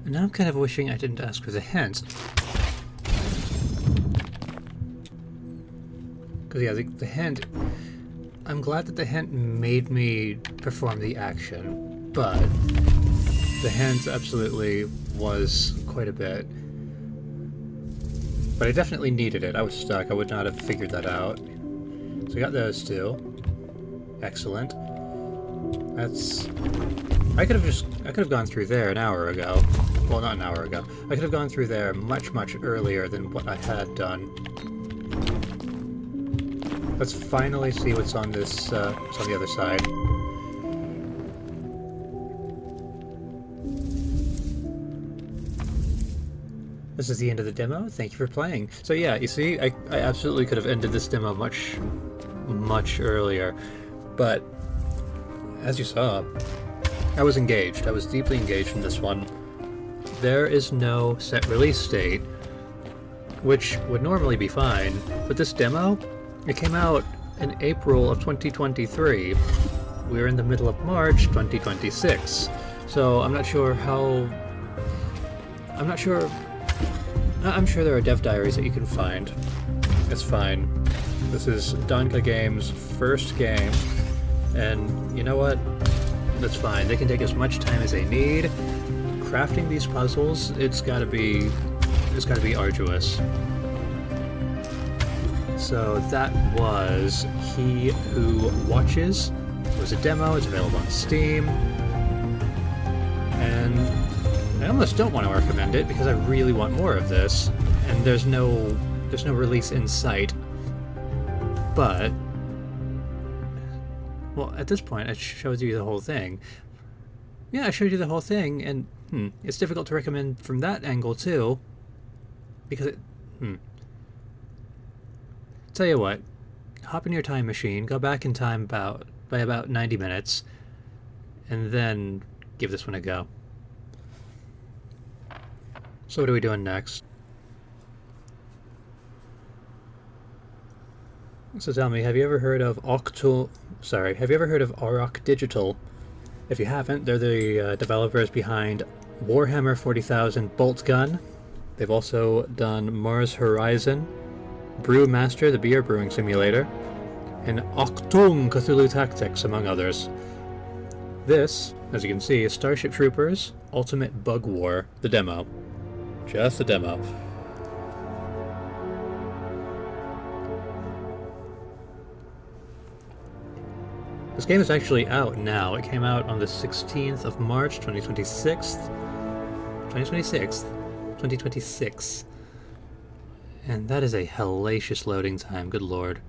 Now I'm kind of wishing I didn't ask for the hint. Because yeah, the hint... I'm glad that the hint made me perform the action, but the hint absolutely was quite a bit. But I definitely needed it. I was stuck. I would not have figured that out. So I got those two. Excellent. That's... I could have gone through there an hour ago. Well, not an hour ago. I could have gone through there much earlier than what I had done. Let's finally see what's on this, what's on the other side. This is the end of the demo. Thank you for playing. So yeah, you see, I absolutely could have ended this demo much earlier, but as you saw, I was engaged. I was deeply engaged in this one. There is no set release date, which would normally be fine, but this demo, it came out in April of 2023. We're in the middle of March 2026, so I'm sure there are dev diaries that you can find. It's fine. This is Donka Games' first game, and you know what? That's fine. They can take as much time as they need. Crafting these puzzles, it's gotta be arduous. So that was He Who Watches. It was a demo, it's available on Steam. And I almost don't want to recommend it because I really want more of this. And there's no release in sight. But well, at this point I showed you the whole thing. Yeah, I showed you the whole thing, and it's difficult to recommend from that angle too. Because Tell you what, hop in your time machine, go back in time by about 90 minutes, and then give this one a go. So what are we doing next? So tell me, have you ever heard of Auroch Digital? If you haven't, they're the developers behind Warhammer 40,000 Bolt Gun. They've also done Mars Horizon, Brewmaster, the beer brewing simulator, and Octung Cthulhu Tactics, among others. This, as you can see, is Starship Troopers Ultimate Bug War, the demo. Just the demo. This game is actually out now. It came out on the 16th of March, 2026. And that is a hellacious loading time, good lord.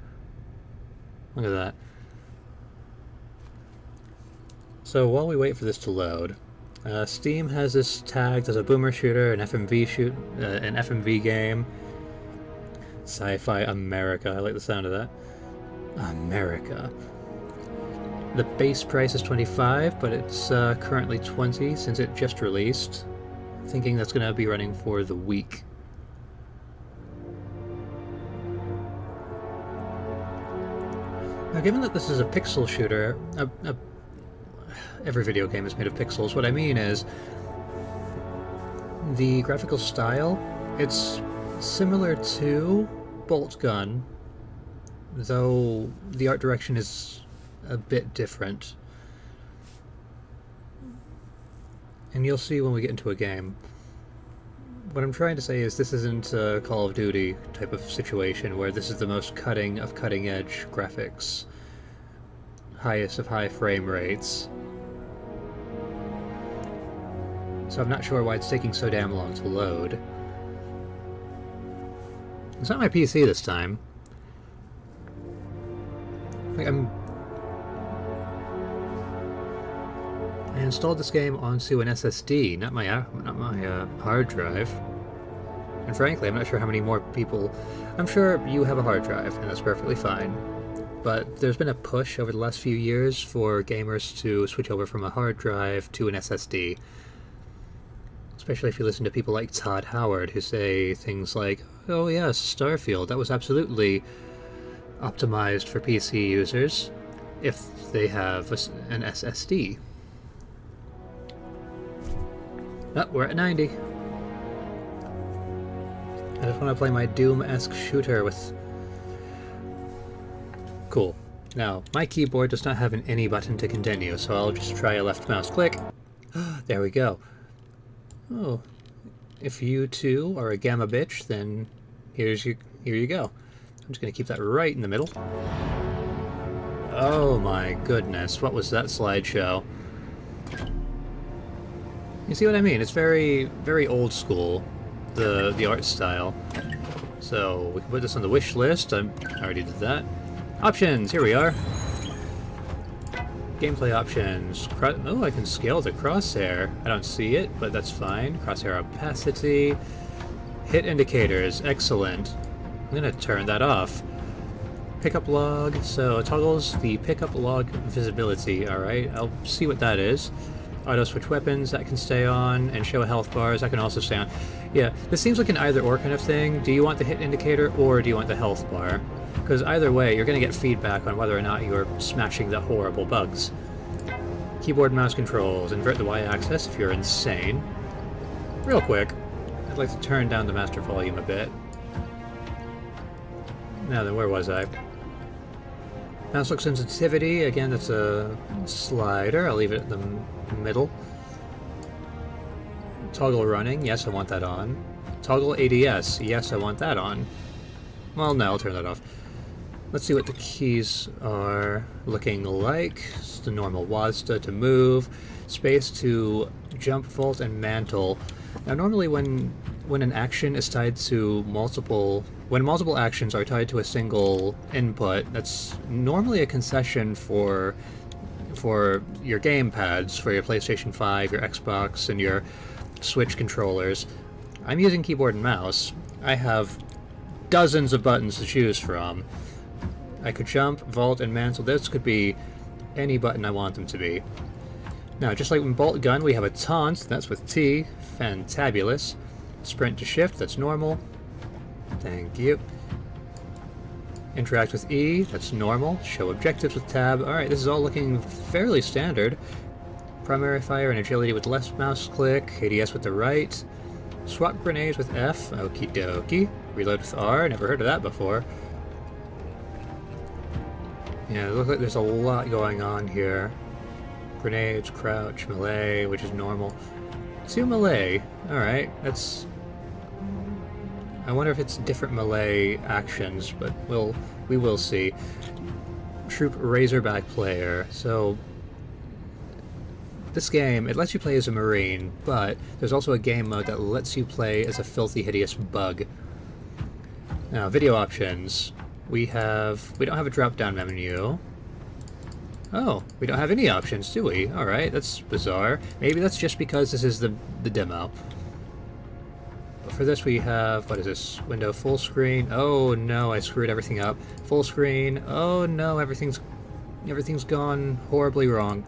Look at that. So while we wait for this to load, Steam has this tagged as a boomer shooter, an FMV game. Sci-fi America, I like the sound of that. America. The base price is $25, but it's currently $20 since it just released. Thinking that's going to be running for the week. Now, given that this is a pixel shooter, every video game is made of pixels. What I mean is, the graphical style, it's similar to Bolt Gun, though the art direction is a bit different. And you'll see when we get into a game. What I'm trying to say is this isn't a Call of Duty type of situation where this is the most cutting of cutting edge graphics, highest of high frame rates. So I'm not sure why it's taking so damn long to load. It's not my PC this time. I installed this game onto an SSD, not my hard drive. And frankly, I'm not sure how many more people... I'm sure you have a hard drive, and that's perfectly fine. But there's been a push over the last few years for gamers to switch over from a hard drive to an SSD. Especially if you listen to people like Todd Howard, who say things like, oh yes, Starfield, that was absolutely optimized for PC users if they have an SSD. Oh, we're at 90. I just want to play my Doom-esque shooter with... Cool. Now, my keyboard does not have an any button to continue, so I'll just try a left mouse click. There we go. Oh, if you too are a gamma bitch, then here you go. I'm just going to keep that right in the middle. Oh my goodness, what was that slideshow? You see what I mean? It's very, very old school, the art style. So we can put this on the wish list. I already did that. Options, here we are. Gameplay options. Oh, I can scale the crosshair. I don't see it, but that's fine. Crosshair opacity. Hit indicators, excellent. I'm gonna turn that off. Pickup log, so it toggles the pickup log visibility, alright. I'll see what that is. Auto switch weapons, that can stay on, and show health bars, that can also stay on. Yeah, this seems like an either-or kind of thing. Do you want the hit indicator, or do you want the health bar? Because either way, you're going to get feedback on whether or not you're smashing the horrible bugs. Keyboard and mouse controls, invert the Y-axis if you're insane. Real quick, I'd like to turn down the master volume a bit. Now then, where was I? Mouse look sensitivity, again, that's a slider. I'll leave it at the middle. Toggle running, yes, I want that on. Toggle ADS, yes, I want that on. Well, no, I'll turn that off. Let's see what the keys are looking like. It's the normal WASD to move, space to jump, vault, and mantle. Now, normally when an action is tied to when multiple actions are tied to a single input, that's normally a concession for your gamepads, for your PlayStation 5, your Xbox, and your Switch controllers. I'm using keyboard and mouse. I have dozens of buttons to choose from. I could jump, vault, and mantle. This could be any button I want them to be. Now, just like in bolt gun, we have a taunt. That's with T. Fantabulous. Sprint to shift. That's normal. Thank you. Interact with E. That's normal. Show objectives with tab. Alright, this is all looking fairly standard. Primary fire and agility with left mouse click. ADS with the right. Swap grenades with F. Okie dokie. Reload with R. Never heard of that before. Yeah, it looks like there's a lot going on here. Grenades, crouch, melee, which is normal. 2 melee. Alright, that's... I wonder if it's different melee actions, but we will see. Troop Razorback player. So, this game, it lets you play as a Marine, but there's also a game mode that lets you play as a filthy, hideous bug. Now, video options. We don't have a drop-down menu. Oh, we don't have any options, do we? Alright, that's bizarre. Maybe that's just because this is the demo. But for this we have, what is this? Window full screen. Oh no, I screwed everything up. Full screen. Oh no, everything's gone horribly wrong.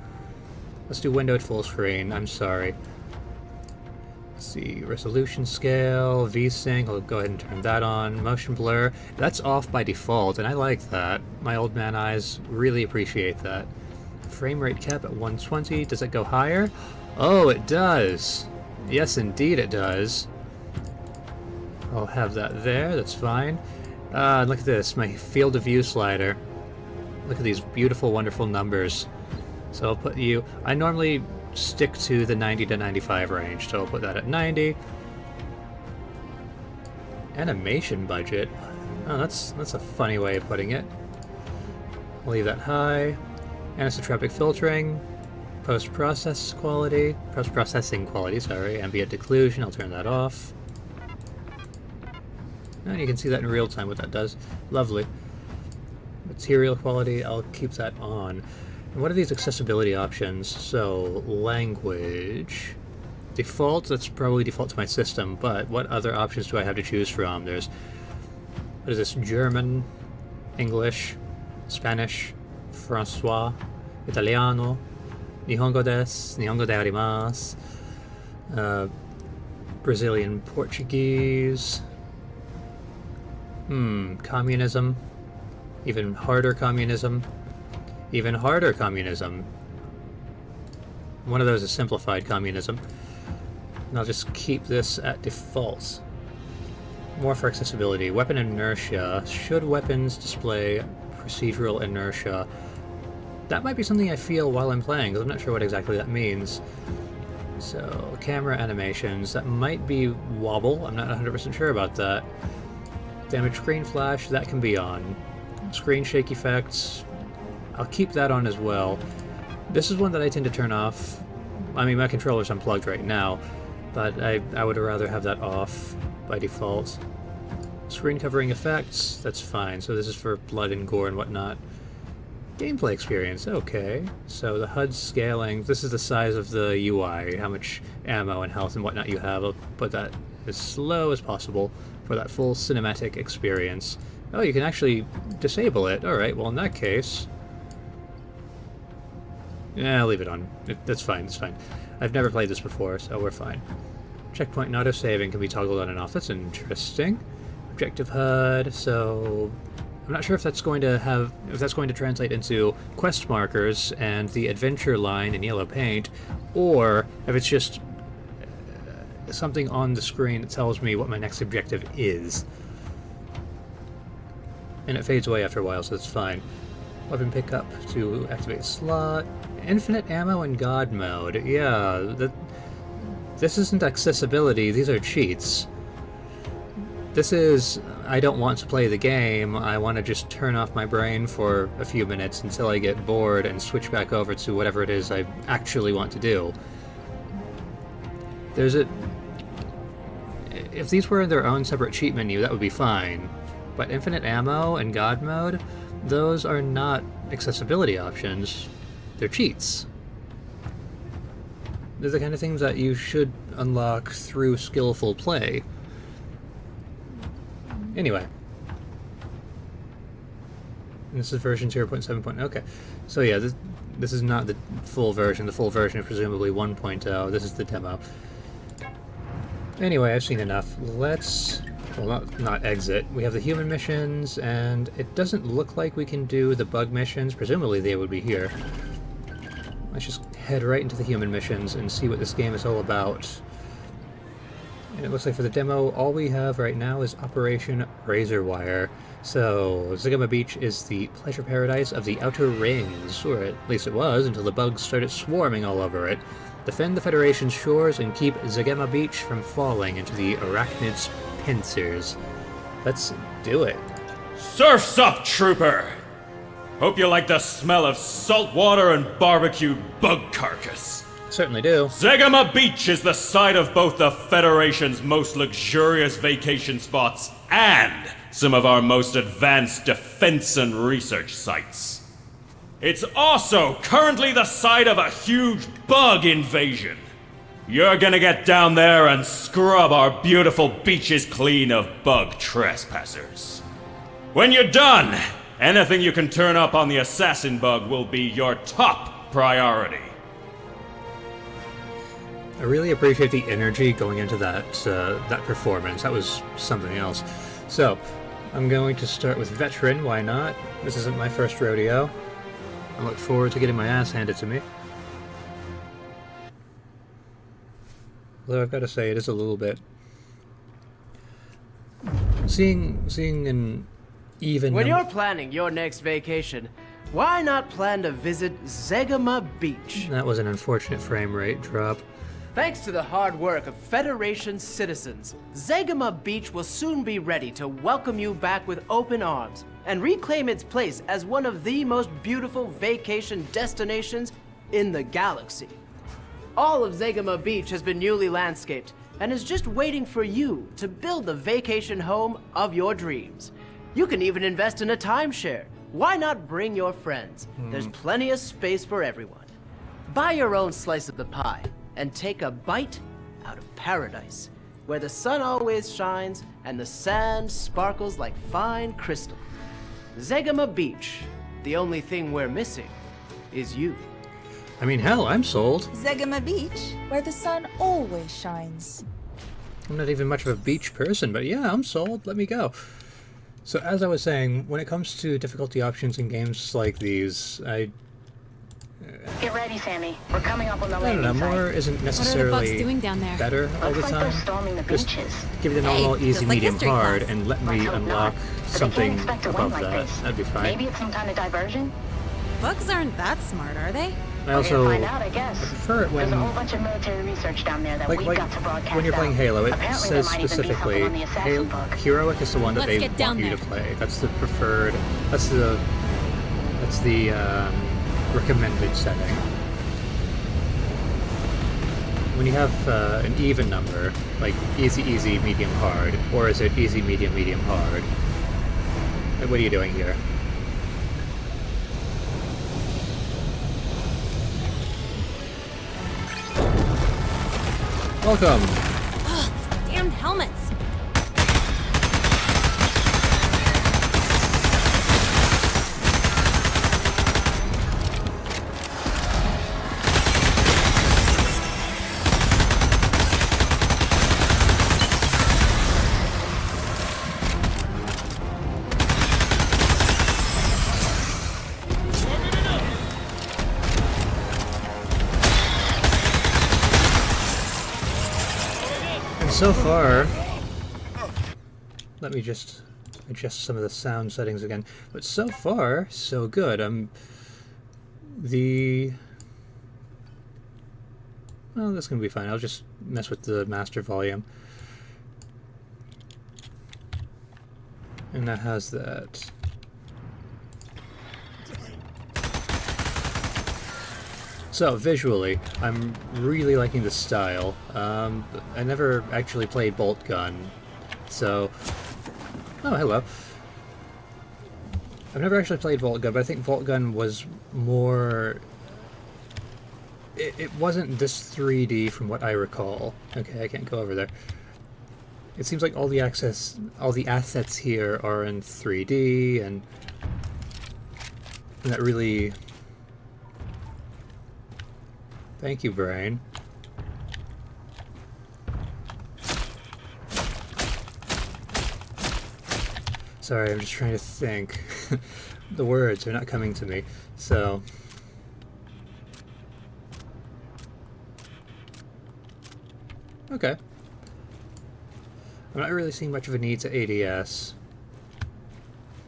Let's do windowed full screen. I'm sorry. Let's see, resolution scale, VSync, I'll go ahead and turn that on. Motion blur, that's off by default, and I like that. My old man eyes really appreciate that. Frame rate cap at 120, does it go higher? Oh, it does! Yes, indeed it does. I'll have that there, that's fine. Look at this, my field of view slider. Look at these beautiful, wonderful numbers. So I'll put you... I normally stick to the 90 to 95 range, so I'll put that at 90. Animation budget. Oh, that's a funny way of putting it. I'll leave that high. Anisotropic filtering. Post-processing quality, sorry. Ambient occlusion, I'll turn that off. And you can see that in real time what that does. Lovely. Material quality, I'll keep that on. And what are these accessibility options? So, language. Default, that's probably default to my system, but what other options do I have to choose from? There's, what is this, German, English, Spanish, Francois, Italiano, Nihongo desu, Nihongo de arimasu, Brazilian Portuguese, communism, even harder communism. Even harder communism. One of those is simplified communism. And I'll just keep this at default. More for accessibility. Weapon inertia. Should weapons display procedural inertia? That might be something I feel while I'm playing, because I'm not sure what exactly that means. So, camera animations. That might be wobble. I'm not 100% sure about that. Damage screen flash. That can be on. Screen shake effects. I'll keep that on as well. This is one that I tend to turn off. I mean, my controller's unplugged right now, but I would rather have that off by default. Screen covering effects, that's fine. So this is for blood and gore and whatnot. Gameplay experience, okay. So the HUD scaling, this is the size of the UI, how much ammo and health and whatnot you have. I'll put that as slow as possible for that full cinematic experience. Oh, you can actually disable it. Alright, well in that case... yeah, I'll leave it on. That's fine, that's fine. I've never played this before, so we're fine. Checkpoint and auto-saving can be toggled on and off. That's interesting. Objective HUD, so... I'm not sure if that's going to translate into quest markers and the adventure line in yellow paint, or if it's just something on the screen that tells me what my next objective is. And it fades away after a while, so it's fine. Weapon pickup to activate slot. Infinite ammo in God mode. Yeah, this isn't accessibility, these are cheats. This is, I don't want to play the game, I want to just turn off my brain for a few minutes until I get bored and switch back over to whatever it is I actually want to do. If these were in their own separate cheat menu, that would be fine. But infinite ammo and God mode, those are not accessibility options, they're cheats. They're the kind of things that you should unlock through skillful play. Anyway. This is version 0.7. Okay. So yeah, this is not the full version. The full version is presumably 1.0. This is the demo. Anyway, I've seen enough. Let's... well, not exit. We have the human missions, and it doesn't look like we can do the bug missions. Presumably they would be here. Let's just head right into the human missions and see what this game is all about. And it looks like for the demo, all we have right now is Operation Razorwire. So, Zegama Beach is the pleasure paradise of the Outer Rings, or at least it was until the bugs started swarming all over it. Defend the Federation's shores and keep Zegama Beach from falling into the Arachnids' pincers. Let's do it. Surf's up, trooper! Hope you like the smell of salt water and barbecued bug carcass. Certainly do. Zegama Beach is the site of both the Federation's most luxurious vacation spots and some of our most advanced defense and research sites. It's also currently the site of a huge bug invasion. You're gonna get down there and scrub our beautiful beaches clean of bug trespassers. When you're done, anything you can turn up on the assassin bug will be your top priority. I really appreciate the energy going into that performance. That was something else. So, I'm going to start with Veteran, why not? This isn't my first rodeo. I look forward to getting my ass handed to me. Although I've got to say, it is a little bit... Seeing an even... When you're planning your next vacation, why not plan to visit Zegama Beach? That was an unfortunate frame rate drop. Thanks to the hard work of Federation citizens, Zegama Beach will soon be ready to welcome you back with open arms and reclaim its place as one of the most beautiful vacation destinations in the galaxy. All of Zegama Beach has been newly landscaped and is just waiting for you to build the vacation home of your dreams. You can even invest in a timeshare. Why not bring your friends? There's plenty of space for everyone. Buy your own slice of the pie and take a bite out of paradise, where the sun always shines and the sand sparkles like fine crystal. Zegama Beach, the only thing we're missing is you. I mean, hell, I'm sold. Zegama Beach, where the sun always shines. I'm not even much of a beach person, but yeah, I'm sold. Let me go. So as I was saying, when it comes to difficulty options in games like these, Get ready, Sammy. We're coming up on the I don't know, landing more site. isn't What are the necessarily bugs doing down there? better all the Looks like time. they're storming the Just beaches. give me the normal, Hey, easy, just like medium, history hard, class. and let Let's me hope unlock not. But they something can't expect to win above like that. this. That'd be fine. Maybe it's some kind of diversion? Bugs aren't that smart, are they? I We're also gonna find out, I guess. prefer it when, There's a whole bunch of military research down there that we've got to broadcast when you're playing out. Halo, it Apparently there says might even be specifically something on the assassin bug. Heroic is the one that Let's they get want down you to there. play. That's the preferred. That's the recommended setting. When you have an even number, like easy, easy, medium, hard, or is it easy, medium, medium, hard? Like, what are you doing here? Welcome! Ugh, these damned helmets. So far, let me just adjust some of the sound settings again. But so far, so good. Well, that's going to be fine. I'll just mess with the master volume. And that has that. So, visually, I'm really liking the style. I never actually played Bolt Gun, so... Oh, hello. I've never actually played Bolt Gun, but I think Bolt Gun was more... It wasn't this 3D from what I recall. Okay, I can't go over there. It seems like all the assets here are in 3D, and that really... Thank you, brain. Sorry, I'm just trying to think. The words are not coming to me, so... Okay. I'm not really seeing much of a need to ADS.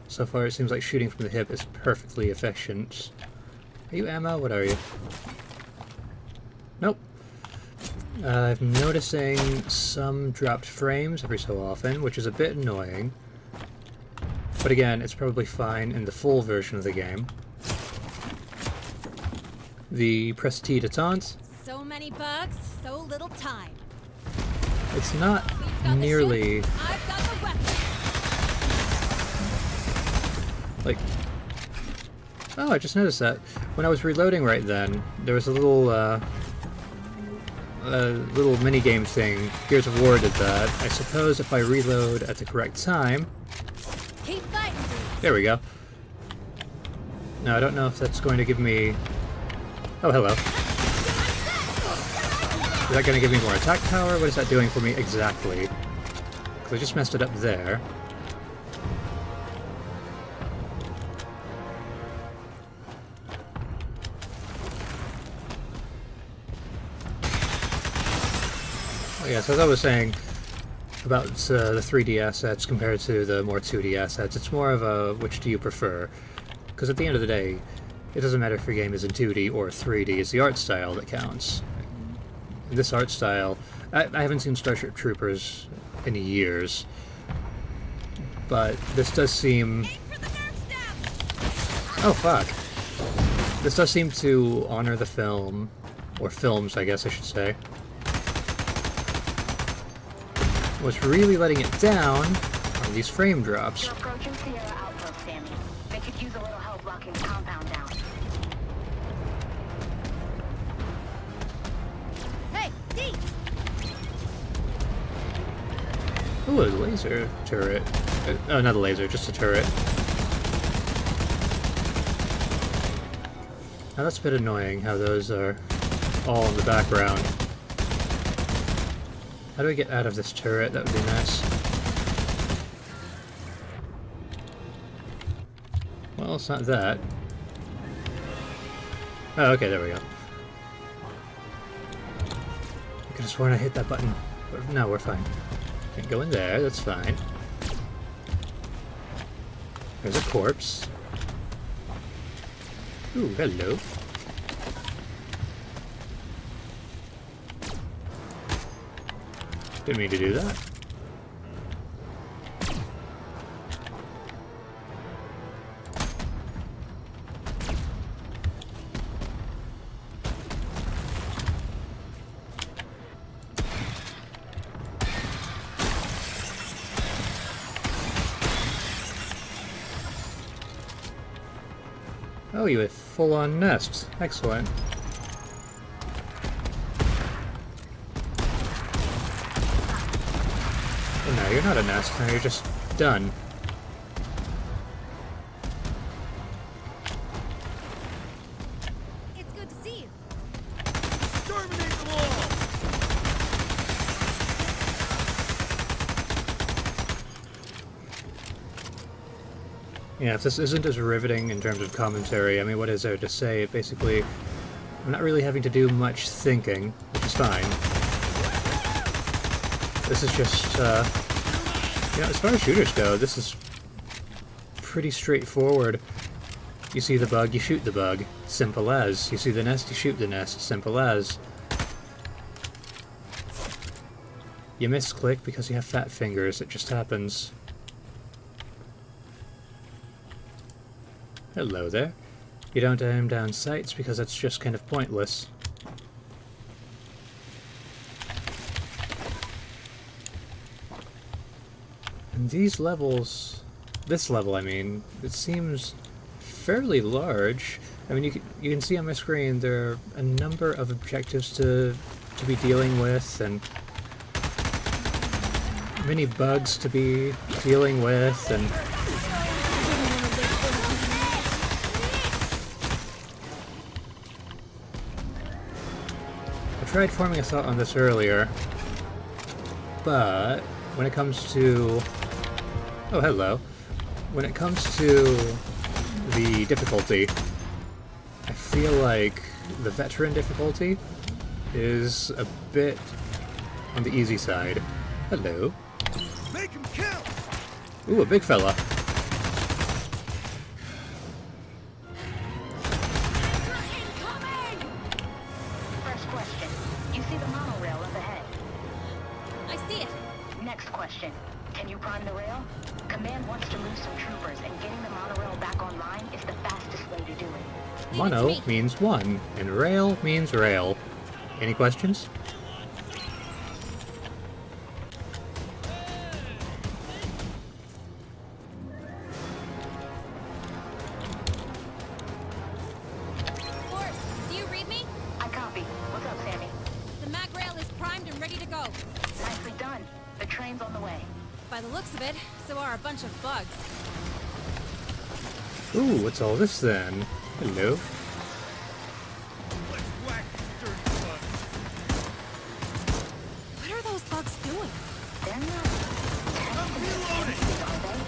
So far it seems like shooting from the hip is perfectly efficient. Are you ammo? What are you? Nope. I'm noticing some dropped frames every so often, which is a bit annoying. But again, it's probably fine in the full version of the game. The press T to taunt. So many bugs, so little time. It's not nearly... I've got the weapon. Like... Oh, I just noticed that. When I was reloading right then, there was a little mini-game thing. Gears of War did that. I suppose if I reload at the correct time... Keep fighting, dude. There we go. Now, I don't know if that's going to give me... Oh, hello. Is that going to give me more attack power? What is that doing for me exactly? Because I just messed it up there. Oh yes, as I was saying about the 3D assets compared to the more 2D assets, it's more of a which do you prefer? Because at the end of the day, it doesn't matter if your game is in 2D or 3D, it's the art style that counts. This art style, I haven't seen Starship Troopers in years, but this does seem... Oh fuck! This does seem to honor the film, or films I guess I should say. What's really letting it down are these frame drops. You're approaching Sierra Outpost, Sammy. They could use a little help locking the compound down. Hey, Deke! Ooh, a laser turret. Oh, not a laser, just a turret. Now that's a bit annoying how those are all in the background. How do I get out of this turret? That would be nice. Well, it's not that. Oh, okay, there we go. I could have sworn I hit that button. But no, we're fine. Can't go in there, that's fine. There's a corpse. Ooh, hello. Didn't mean to do that. Oh, you have full-on nest. Excellent. Oh, no, you're not a nest. No, you're just done. It's good to see you. Exterminate them all! Yeah, if this isn't as riveting in terms of commentary, I mean, what is there to say? Basically, I'm not really having to do much thinking, which is fine. This is just, you know, as far as shooters go, this is pretty straightforward. You see the bug, you shoot the bug. Simple as. You see the nest, you shoot the nest. Simple as. You misclick because you have fat fingers. It just happens. Hello there. You don't aim down sights because that's just kind of pointless. And these levels... This level, I mean, it seems fairly large. I mean, you can see on my screen there are a number of objectives to be dealing with, and many bugs to be dealing with, and I tried forming a thought on this earlier, but when it comes to... Oh, hello. When it comes to the difficulty, I feel like the veteran difficulty is a bit on the easy side. Hello. Make him count. Ooh, a big fella. First question. You see the monorail up ahead? I see it. Next question. Can you prime the rail? Command wants to move some troopers, and getting the monorail back online is the fastest way to do it. Leave it to Mono me. means one, and rail means rail. Any questions? Force, do you read me? I copy. What's up, Sammy? The mag rail is primed and ready to go. Nicely done. The train's on the way. By the looks of it, so are a bunch of bugs. Ooh, what's all this then? Hello. Let's whack these dirty bugs. What are those bugs doing? They're not technically enemies, are they?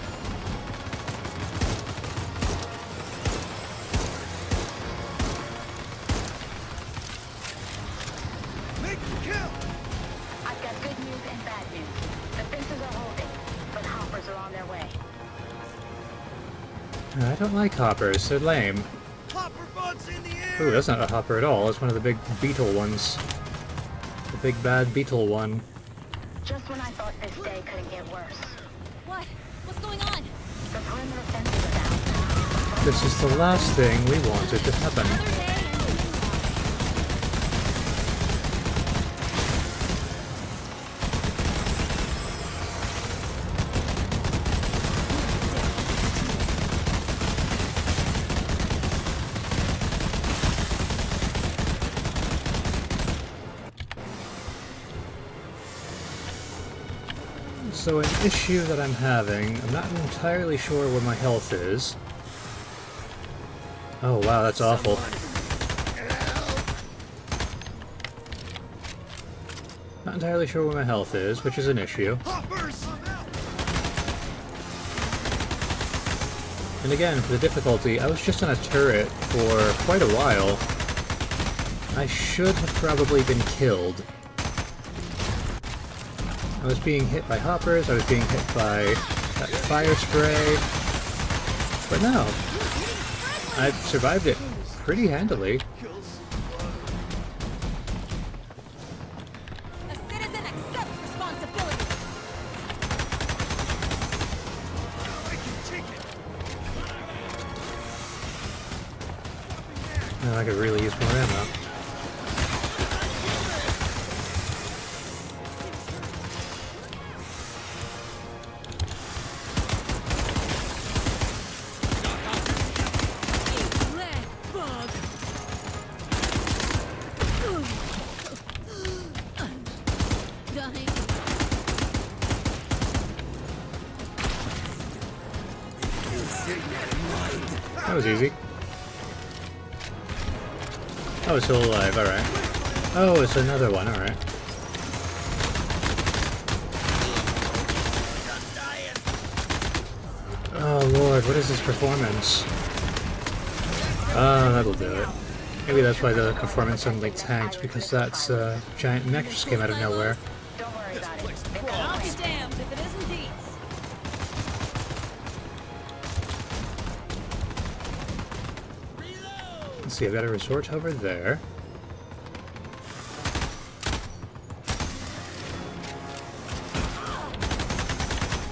Make him count. I've got good news and bad news. The fences are holding, but hoppers are on their way. I don't like hoppers, they're lame. Hopper butts in the air. Ooh, that's not a hopper at all, it's one of the big beetle ones. The big bad beetle one. Just when I thought this day couldn't get worse. What? What's going on? The perimeter fences are down. This is the last thing we wanted to happen. Another day and... So an issue that I'm having, I'm not entirely sure where my health is. Oh wow, that's awful. Not entirely sure where my health is, which is an issue. Hoppers. And again, for the difficulty, I was just on a turret for quite a while. I should have probably been killed. I was being hit by hoppers, I was being hit by that fire spray, but no, I survived it pretty handily. A citizen accepts responsibility. I can take it. Oh, I could really use more ammo. Leg bug. Dying. That was easy. Oh, it's still alive, alright. Oh, it's another one, alright. Oh lord, what is this performance? Ah, that'll do it. Maybe that's why the performance suddenly tanked, because that giant mech just came out of nowhere. Don't worry about it. They've got I'll a be plan. damned if it isn't Deeds. Let's see, I've got a resort over there.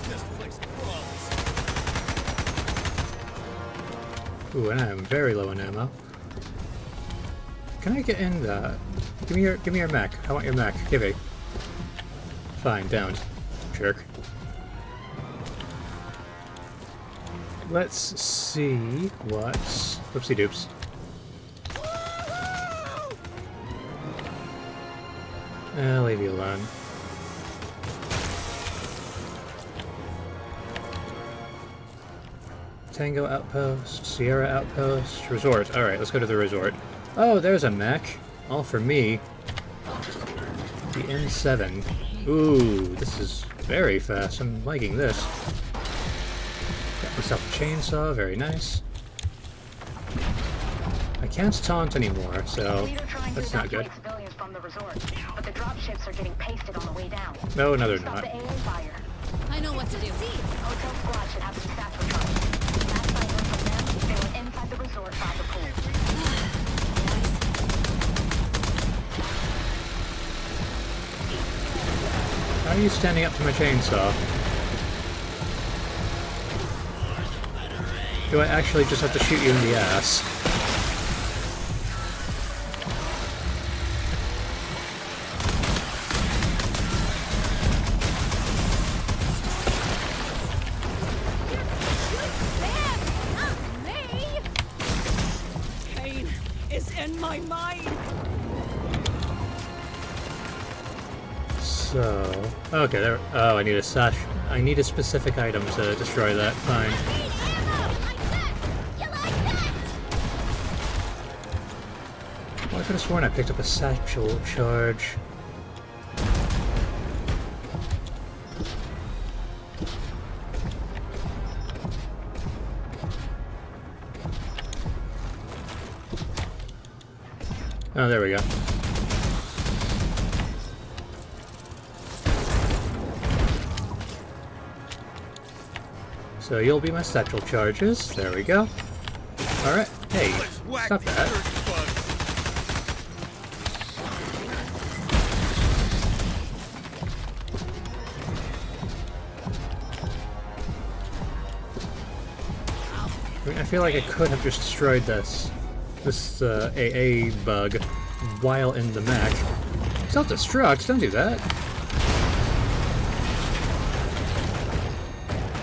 This place crawls. Ooh, and I am very low on ammo. Can I get in that? Give me your mech. I want your mech. Give it. Fine, down. Jerk. Let's see what's... Whoopsie doops. I'll leave you alone. Tango Outpost, Sierra Outpost, Resort. Alright, let's go to the resort. Oh, there's a mech. All for me. The N7. Ooh, this is very fast. I'm liking this. Got myself a chainsaw, very nice. I can't taunt anymore, so that's not good. Civilians from the resort, but the dropships are getting pasted on the way down. No, no, they're Stop not. the AA fire. I know what to do. Hotel squad should have some satchel trucks. Last I heard from them, they were inside the resort by the pool. How are you standing up to my chainsaw? Do I actually just have to shoot you in the ass? Pain is in my mind. So... Okay, there... Oh, I need a sash... I need a specific item to destroy that. Fine. Well, I could have sworn I picked up a satchel charge. Oh, there we go. So you'll be my satchel charges. There we go. Alright. Hey, Let's whack stop these that. dirty bugs. I mean, I feel like I could have just destroyed this AA bug while in the mech. Self-destruct? Don't do that.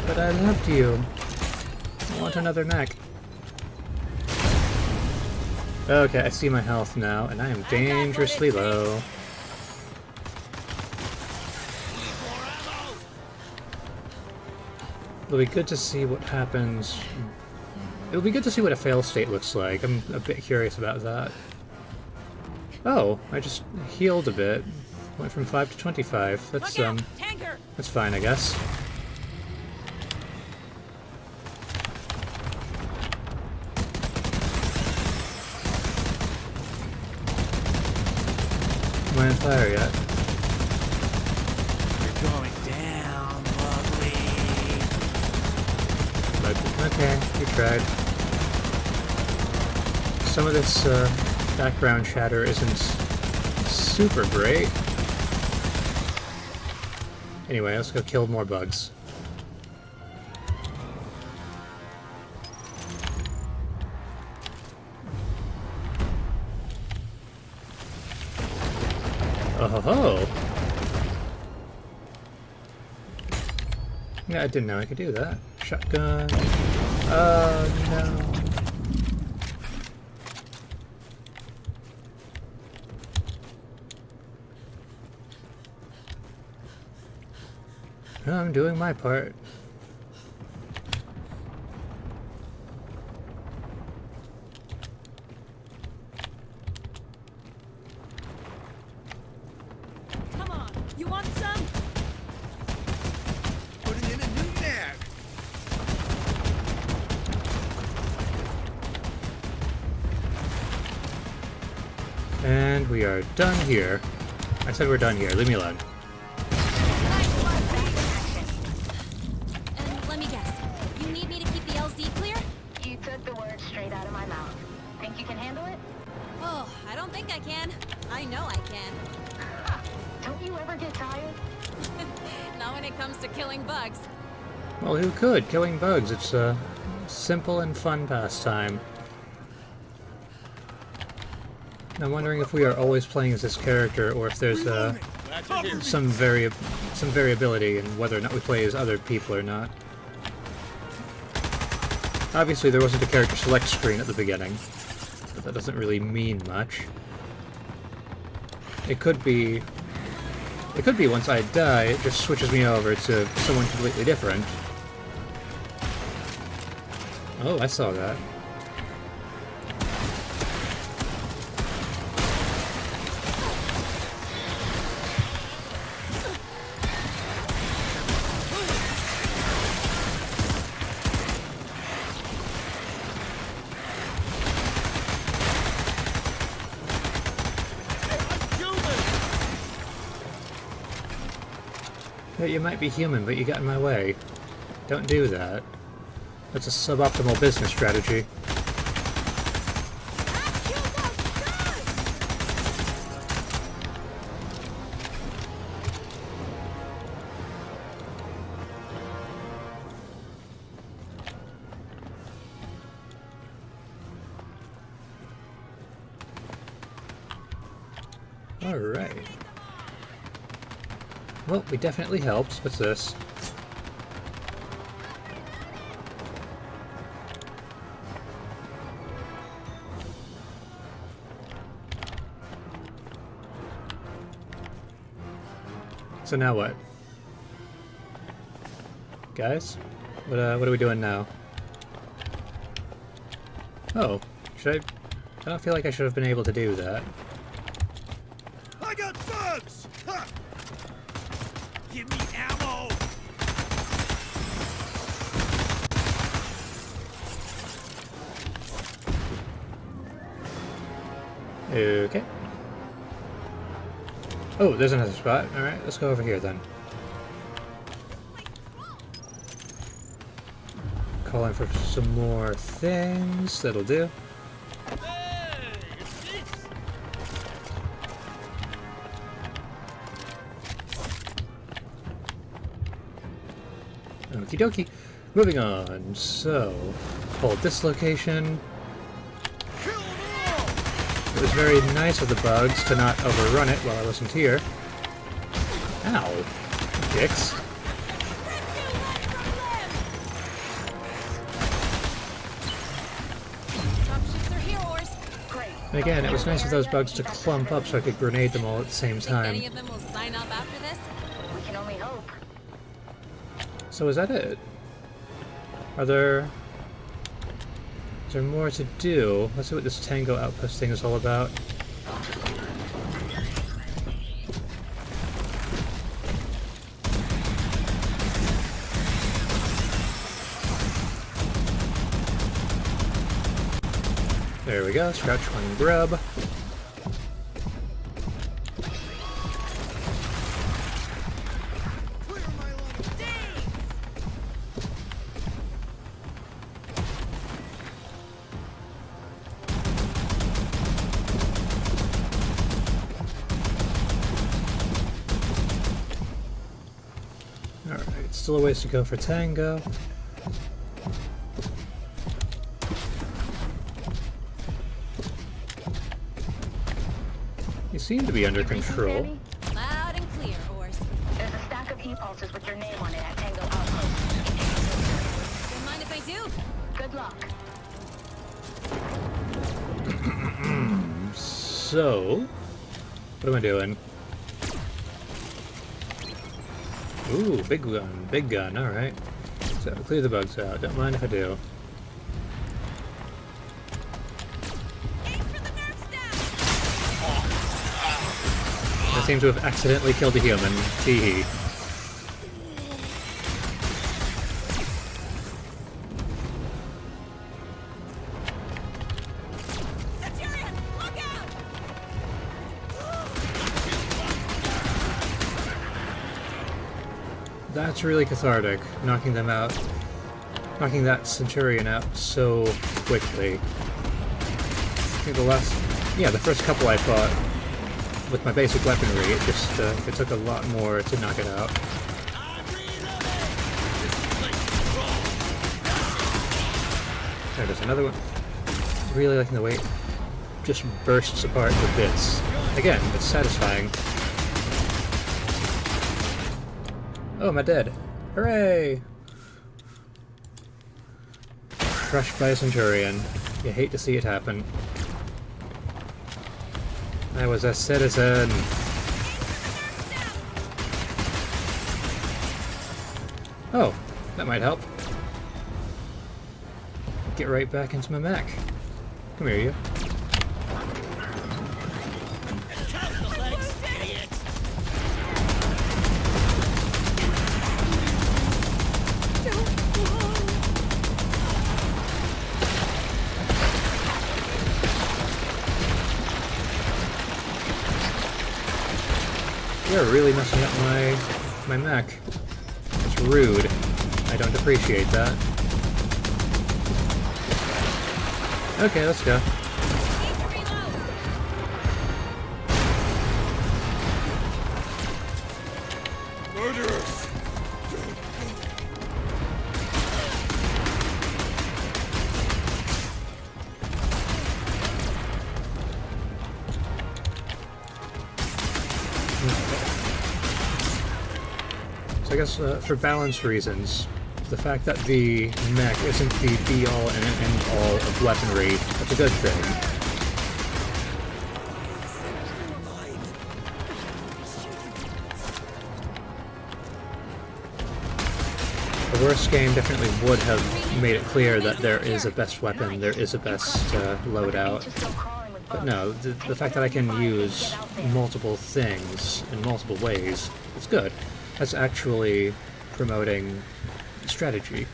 But I loved you. I want another mech. Okay, I see my health now, and I am dangerously low. It'll be good to see what happens. It'll be good to see what a fail state looks like. I'm a bit curious about that. Oh, I just healed a bit. Went from 5 to 25. That's Tanker! that's fine, I guess. Am I on fire yet? You're going down, lovely. But, okay, you tried. Some of this background chatter isn't super great. Anyway, let's go kill more bugs. Oh ho ho! Yeah, I didn't know I could do that. Shotgun. Oh no. I'm doing my part. Come on, you want some? Putting in a new nag. And we are done here. I said we're done here. Leave me alone. And let me guess, you need me to keep the LZ clear? You took the words straight out of my mouth. Think you can handle it? Oh, I don't think I can. I know I can. Ha! Don't you ever get tired? Not when it comes to killing bugs. Well, who could? Killing bugs. It's a simple and fun pastime. I'm wondering if we are always playing as this character, or if there's some variability in whether or not we play as other people or not. Obviously, there wasn't a character select screen at the beginning, but that doesn't really mean much. It could be once I die, it just switches me over to someone completely different. Oh, I saw that. Yeah, you might be human, but you got in my way. Don't do that. That's a suboptimal business strategy. Alright. Well, we definitely helped. What's this? So now what? Guys? What are we doing now? Oh, should I don't feel like I should have been able to do that. I got bugs! Ha! Give me ammo! Okay. Oh, there's another spot. Alright, let's go over here then. Calling for some more things. That'll do. Hey! It's this! Okie dokie. Moving on. So, hold this location. Kill them all! It was very nice of the bugs to not overrun it while I wasn't here. Ow. Dicks. Dropships are here, Ors. Great. And again, it was nice of those bugs to clump up so I could grenade them all at the same Think any time. of them will sign up after this? We can only hope. So is that it? Is there more to do? Let's see what this Tango Outpost thing is all about. There we go, scratch one grub. Clear my line! Alright, still a ways to go for Tango. You seem to be under control. Sandy? Loud and clear, Ors. There's a stack of e-pulses with your name on it at Tango Outpost. Don't mind if I do? Good luck. So, what am I doing? Ooh, big gun, alright. So, clear the bugs out, don't mind if I do. Aim for the nerve stab! I seem to have accidentally killed a human. Tee-hee. Centurion, look out! That's really cathartic, knocking them out. Knocking that Centurion out so quickly. think the first couple I fought with my basic weaponry, it took a lot more to knock it out. There's another one. Really liking the way it just bursts apart to bits. Again, it's satisfying. Oh, am I dead? Hooray! Crushed by a Centurion. You hate to see it happen. I was a citizen. Oh, that might help. Get right back into my mech. Come here, you. You're really messing up my mech. It's rude. I don't appreciate that. Okay, let's go. Murderers! So I guess for balance reasons, the fact that the mech isn't the be-all and end-all of weaponry, that's a good thing. The worst game definitely would have made it clear that there is a best weapon, there is a best loadout. But no, the fact that I can use multiple things in multiple ways, it's good. That's actually promoting strategy.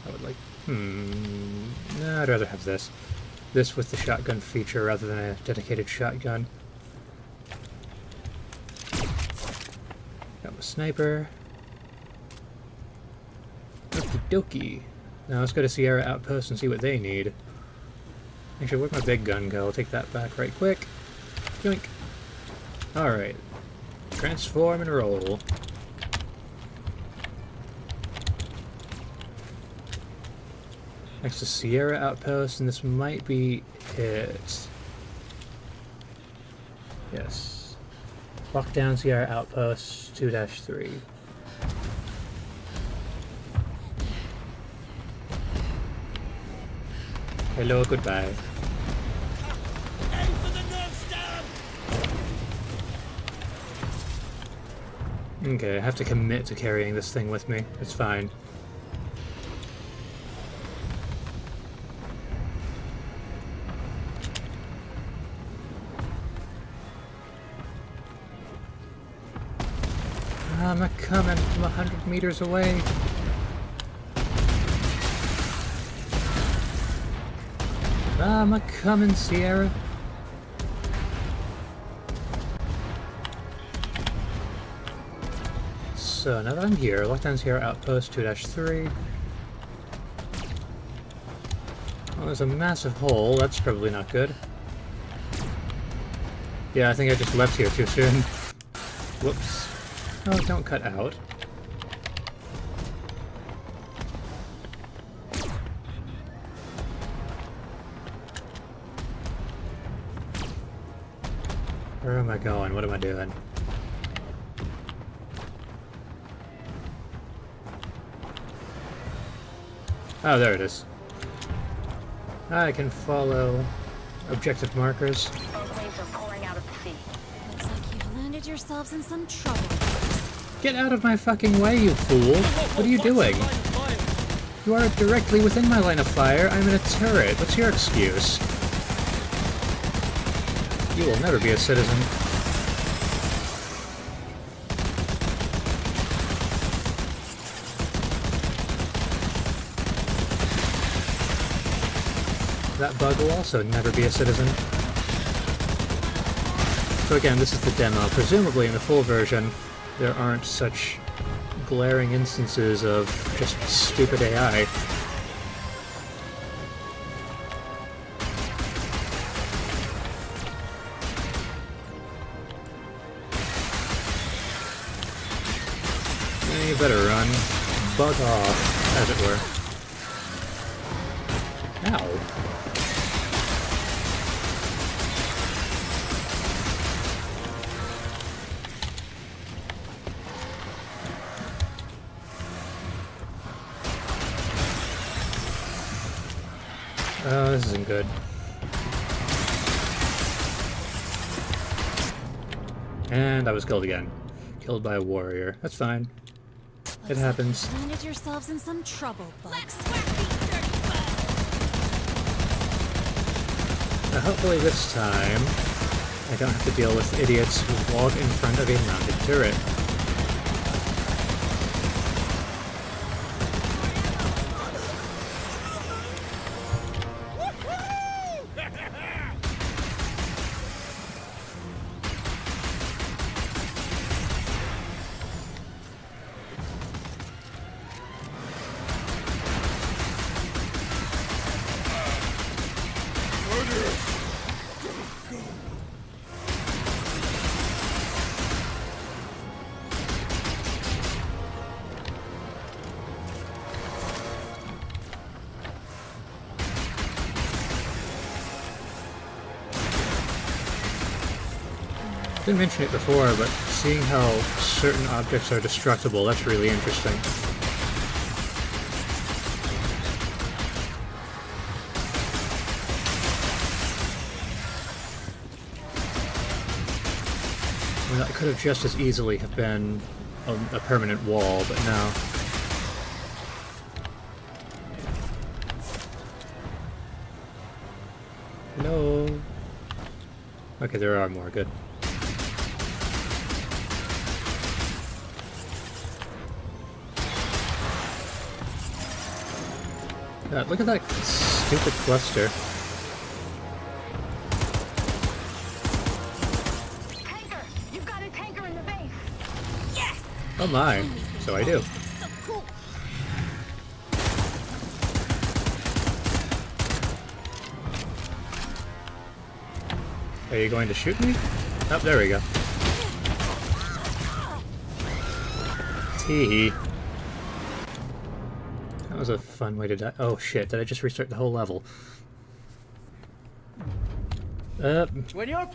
I would like... No, I'd rather have this. This with the shotgun feature rather than a dedicated shotgun. Got my sniper. Okie dokie. Now let's go to Sierra Outpost and see what they need. Actually, where'd my big gun go? I'll take that back right quick. Yoink. Alright. Transform and roll. Next to Sierra Outpost, and this might be it. Yes. Lock down Sierra Outpost 2-3. Hello, goodbye. Aim for the North Star! Okay, I have to commit to carrying this thing with me. It's fine. I'm coming from 100 meters away. I'm coming, Sierra. So now that I'm here, lockdown Sierra Outpost 2-3. Well, there's a massive hole. That's probably not good. Yeah, I think I just left here too soon. Whoops. Oh, don't cut out. Where am I going? What am I doing? Oh, there it is. I can follow objective markers. Both waves are pouring out of the sea. Looks like you've landed yourselves in some trouble. Get out of my fucking way, you fool! What are you doing? You are directly within my line of fire. I'm in a turret. What's your excuse? You will never be a citizen. That bug will also never be a citizen. So again, this is the demo. Presumably in the full version, there aren't such glaring instances of just stupid AI. You better run. Bug off, as it were. Ow. Oh, this isn't good. And I was killed again. Killed by a warrior. That's fine. It happens. Like you landed yourselves in some trouble, bugs. Now, hopefully this time, I don't have to deal with idiots who walk in front of a mounted turret. Didn't mention it before, but seeing how certain objects are destructible, that's really interesting. I mean, that could have just as easily have been a permanent wall, but no. No. Okay, there are more. Good. God, look at that stupid cluster. Tanker! You've got a tanker in the base! Yes! Oh my, so I do. So cool. Are you going to shoot me? Oh, there we go. Tee. That was a fun way to die. Oh shit, did I just restart the whole level? When you're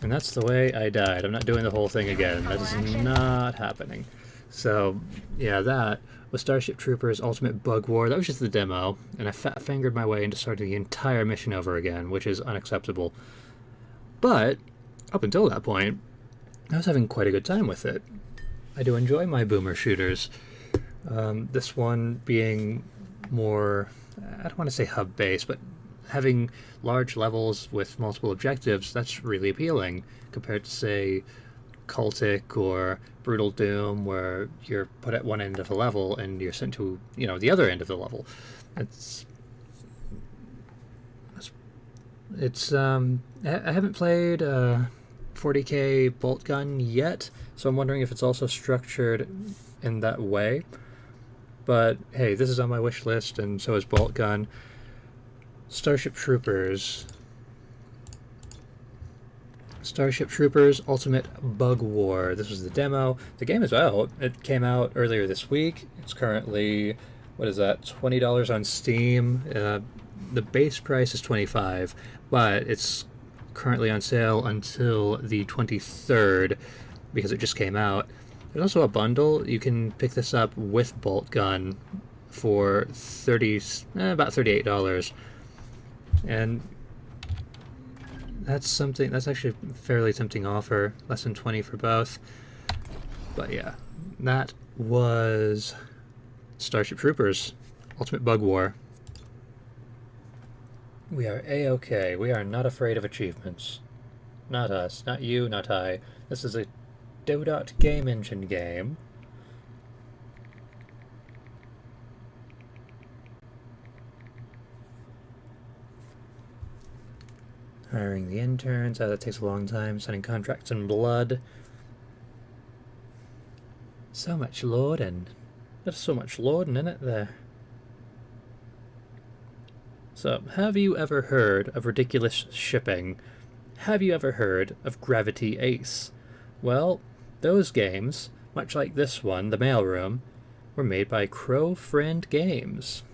And that's the way I died. I'm not doing the whole thing again. That is not happening. So, yeah, that was Starship Troopers Ultimate Bug War. That was just the demo, and I fat-fingered my way into starting the entire mission over again, which is unacceptable. But, up until that point, I was having quite a good time with it. I do enjoy my boomer shooters. This one being more, I don't want to say hub-based, but having large levels with multiple objectives, that's really appealing compared to, say, Cultic or Brutal Doom, where you're put at one end of the level and you're sent to, you know, the other end of the level. I haven't played 40k bolt gun yet, so I'm wondering if it's also structured in that way. But hey, this is on my wish list, and so is bolt gun. Starship Troopers Ultimate Bug War. This was the demo. The game is out. It came out earlier this week. It's currently, what is that, $20 on Steam. The base price is $25, but it's currently on sale until the 23rd because it just came out. There's also a bundle. You can pick this up with bolt gun for about $38. And that's actually a fairly tempting offer, less than 20 for both. But yeah, that was Starship Troopers Ultimate Bug War. We are A-OK. We are not afraid of achievements. Not us, not you, not I. This is a Dodot game engine game. Hiring the interns. Oh, that takes a long time. Signing contracts in blood. So much loading. There's so much loading in it there. So, have you ever heard of ridiculous shipping? Have you ever heard of Gravity Ace? Well, those games, much like this one, the Mailroom, were made by Crow Friend Games.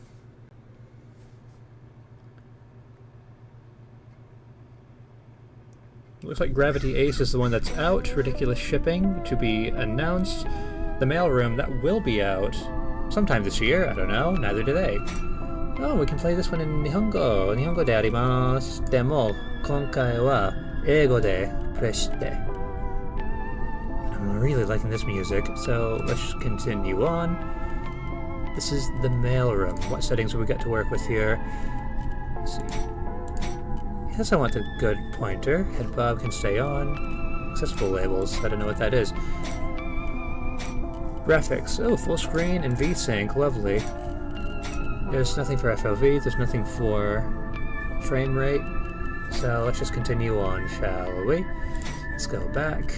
Looks like Gravity Ace is the one that's out. Ridiculous Shipping to be announced. The Mailroom, that will be out sometime this year. I don't know. Neither do they. Oh, we can play this one in Nihongo. Nihongo de arimasu. Demo, konkai wa英語でプレイして. I'm really liking this music, so let's continue on. This is the Mailroom. What settings have we got to work with here? Let's see. Yes, I want a good pointer. Head bob can stay on. Accessible labels. I don't know what that is. Graphics. Oh, full screen and VSync. Lovely. There's nothing for FOV. There's nothing for frame rate. So let's just continue on, shall we? Let's go back.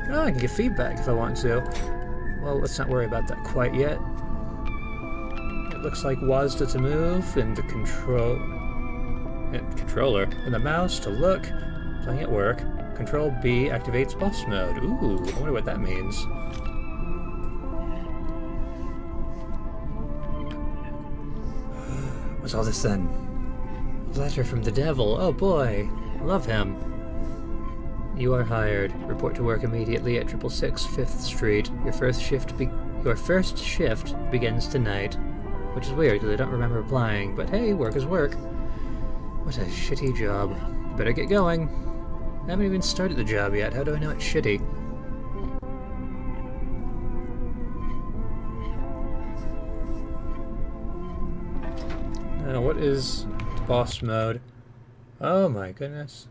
Oh, I can give feedback if I want to. Well, let's not worry about that quite yet. It looks like WASD to move, and the controller, and the mouse to look. Playing at work. Control B activates boss mode. Ooh, I wonder what that means. What's all this then? A letter from the devil. Oh boy, love him. You are hired. Report to work immediately at 666 5th Street. Your first shift begins tonight. Which is weird because I don't remember applying, but hey, work is work. What a shitty job. Better get going. I haven't even started the job yet. How do I know it's shitty? Now, what is boss mode? Oh my goodness.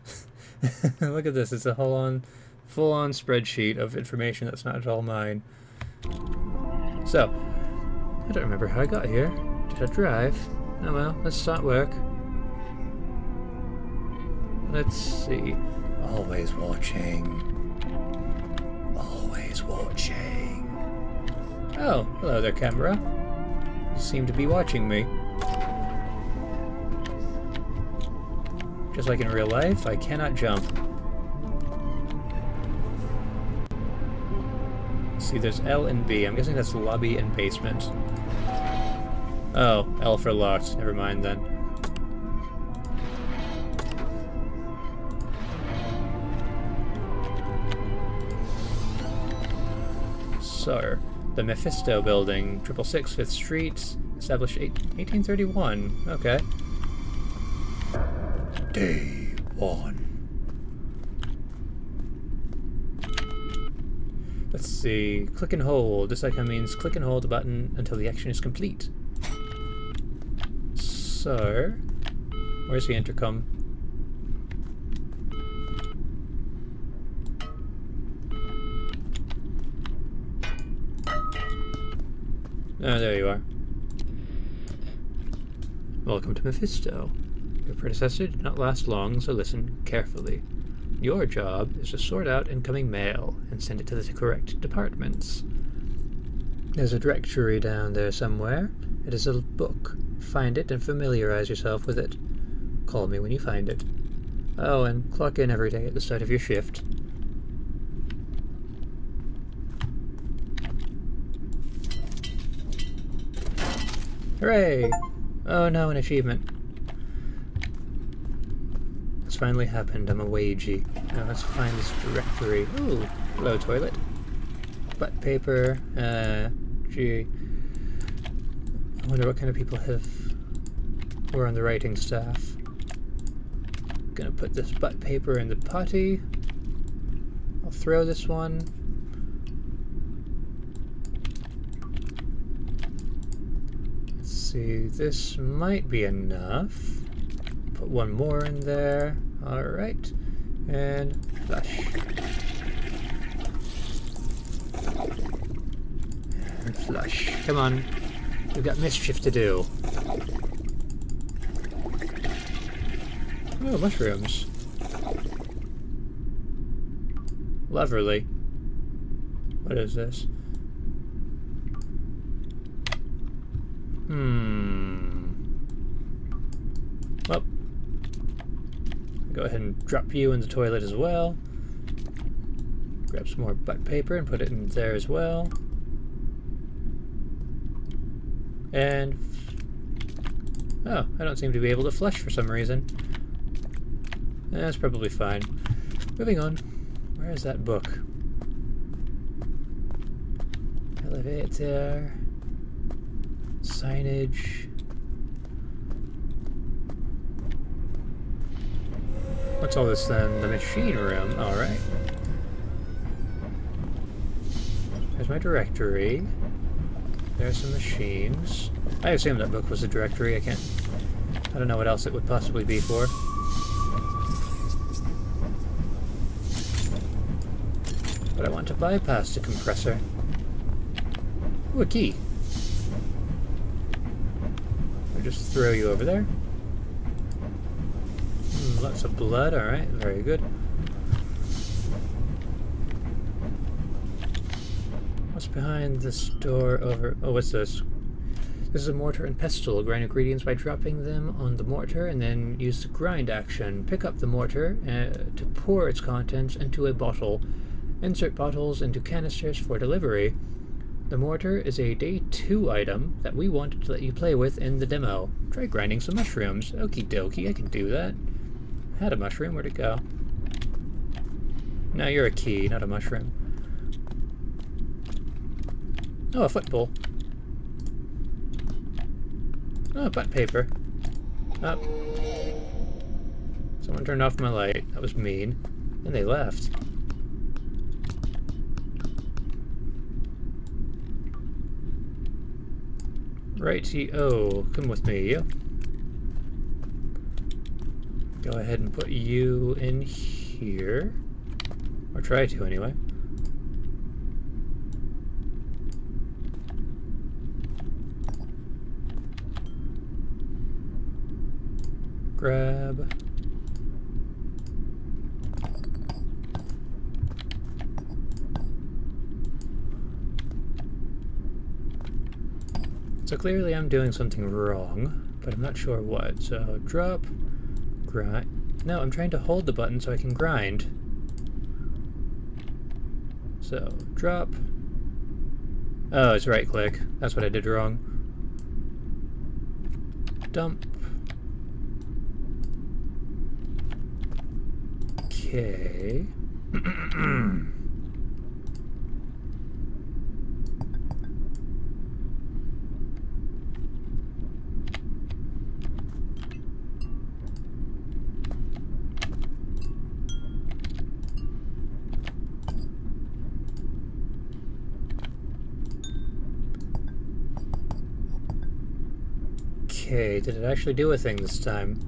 Look at this. It's a full-on spreadsheet of information that's not at all mine. So, I don't remember how I got here. Did I drive? Oh well, let's start work. Let's see. Always watching. Always watching. Oh, hello there, camera. You seem to be watching me. Just like in real life, I cannot jump. See, there's L and B. I'm guessing that's lobby and basement. Oh, L for locked. Never mind then. So, the Mephisto building, 666 5th Street, established 1831. Okay. Day 1. Let's see. Click and hold. This icon means click and hold the button until the action is complete. So, where's the intercom? Oh, there you are. Welcome to Mephisto. Your predecessor did not last long, so listen carefully. Your job is to sort out incoming mail and send it to the correct departments. There's a directory down there somewhere. It is a book. Find it and familiarize yourself with it. Call me when you find it. Oh, and clock in every day at the start of your shift. Hooray! Oh no, an achievement. It's finally happened. I'm a wagey. Now let's find this directory. Ooh, hello toilet. Butt paper. Gee. I wonder what kind of people were on the writing staff. Gonna put this butt paper in the potty. I'll throw this one. Let's see, this might be enough. Put one more in there. Alright. And flush. And flush. Come on. We've got mischief to do. Oh, mushrooms. Lovely. What is this? Well, go ahead and drop you in the toilet as well. Grab some more butt paper and put it in there as well. And... oh, I don't seem to be able to flush for some reason. That's probably fine. Moving on. Where is that book? Elevator. Signage. What's all this then? The machine room. Alright. There's my directory. There's some machines. I assume that book was a directory. I don't know what else it would possibly be for. But I want to bypass the compressor. Ooh, a key. I'll just throw you over there. Lots of blood, alright, very good. What's behind this door over... oh, what's this? This is a mortar and pestle. Grind ingredients by dropping them on the mortar and then use the grind action. Pick up the mortar to pour its contents into a bottle. Insert bottles into canisters for delivery. The mortar is a day 2 item that we wanted to let you play with in the demo. Try grinding some mushrooms. Okie dokie, I can do that. Had a mushroom, where'd it go? No, you're a key, not a mushroom. Oh, a football. Oh, butt paper. Oh. Someone turned off my light. That was mean. And they left. Righty, oh, come with me, you. Go ahead and put you in here. Or try to, anyway. Grab. So clearly I'm doing something wrong, but I'm not sure what. So drop, grind. No, I'm trying to hold the button so I can grind. So drop. Oh, it's right click. That's what I did wrong. Dump. Okay. Okay, did it actually do a thing this time?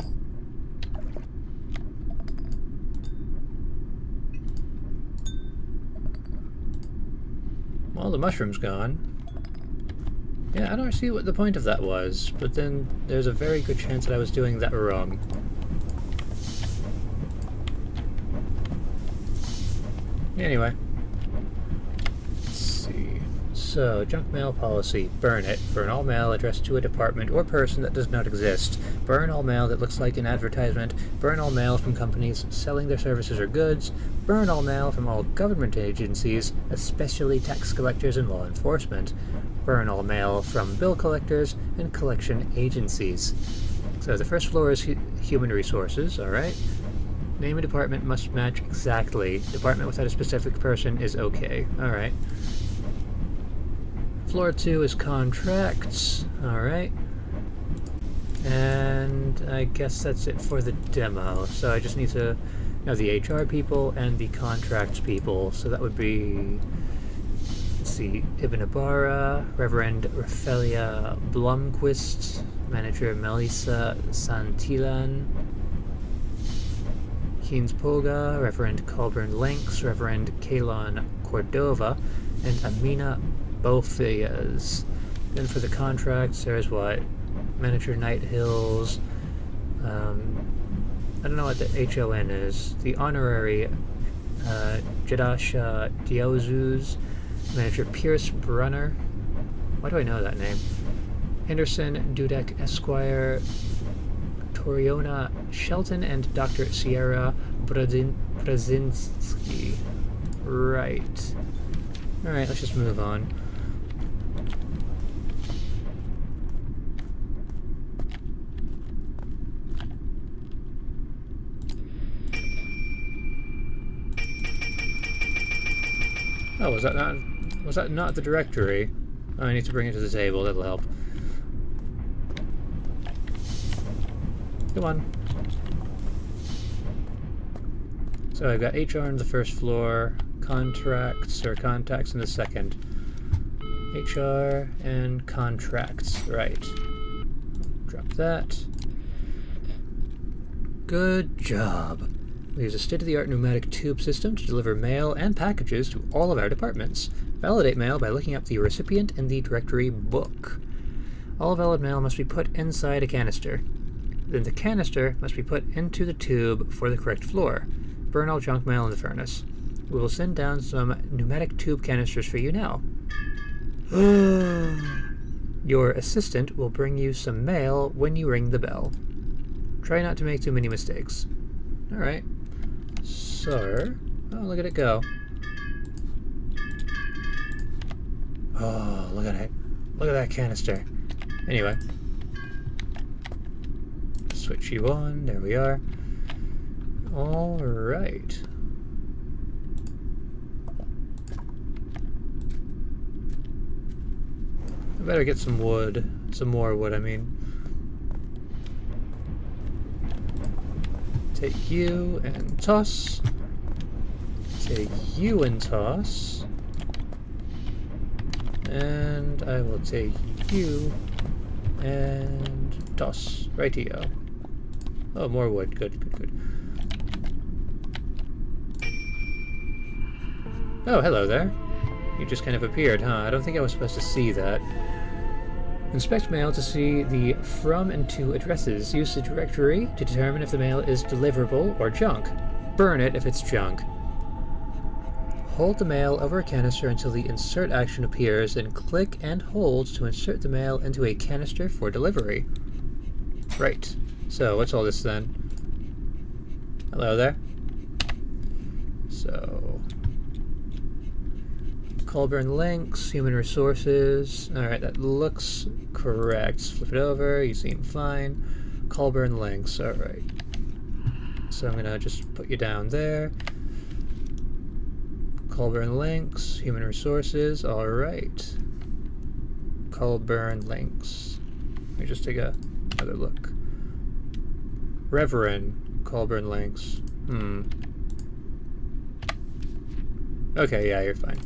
Well, the mushroom's gone. Yeah, I don't see what the point of that was, but then there's a very good chance that I was doing that wrong. Anyway. Let's see. So, junk mail policy. Burn it. Burn all mail addressed to a department or person that does not exist. Burn all mail that looks like an advertisement. Burn all mail from companies selling their services or goods. Burn all mail from all government agencies, especially tax collectors and law enforcement. Burn all mail from bill collectors and collection agencies. So the first floor is human resources, alright. Name a department must match exactly. Department without a specific person is okay, alright. Floor 2 is contracts, alright. And I guess that's it for the demo. So I just need to know the HR people and the contracts people. So that would be, let's see, Ibn Ibarra, Reverend Raphaelia Blomquist, Manager Melissa Santillan, Keynes Poga, Reverend Colburn Lynx, Reverend Kalon Cordova, and Amina Bofias. Then for the contracts, there's what? Manager Night Hills, I don't know what the HON is. The honorary Jedasha Diozuz, manager Pierce Brunner. Why do I know that name? Henderson Dudek Esquire, Toriona Shelton, and Dr. Sierra Brzezinski. Right. Alright, let's just move on. Oh, was that not the directory? Oh, I need to bring it to the table, that'll help. Come on. So I've got HR on the first floor, contracts or contacts in the second. HR and contracts, right. Drop that. Good job. We use a state-of-the-art pneumatic tube system to deliver mail and packages to all of our departments. Validate mail by looking up the recipient in the directory book. All valid mail must be put inside a canister. Then the canister must be put into the tube for the correct floor. Burn all junk mail in the furnace. We will send down some pneumatic tube canisters for you now. Your assistant will bring you some mail when you ring the bell. Try not to make too many mistakes. Alright. So, oh, look at it go. Oh, look at it. Look at that canister. Anyway. Switch you on. There we are. Alright. I better get some wood. Some more wood, I mean. Take you and toss. Take you and toss. And I will take you and toss. Rightio. Oh, more wood. Good, good, good. Oh, hello there. You just kind of appeared, huh? I don't think I was supposed to see that. Inspect mail to see the from and to addresses. Use the directory to determine if the mail is deliverable or junk. Burn it if it's junk. Hold the mail over a canister until the insert action appears, and click and hold to insert the mail into a canister for delivery. Right. So, what's all this then? Hello there. So... Colburn links, human resources. Alright, that looks correct. Flip it over, you seem fine. Colburn links, alright. So I'm gonna just put you down there. Colburn links, human resources, alright. Colburn links. Let me just take another look. Reverend Colburn links. Okay, yeah, you're fine.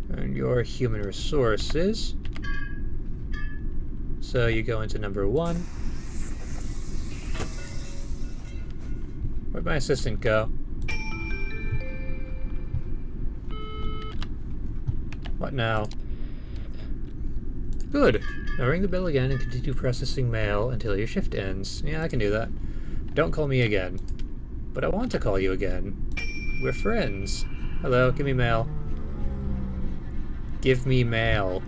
And your human resources. So you go into number 1. Where'd my assistant go? What now? Good. Now ring the bell again and continue processing mail until your shift ends. Yeah, I can do that. Don't call me again. But I want to call you again. We're friends. Hello, give me mail. Give me mail.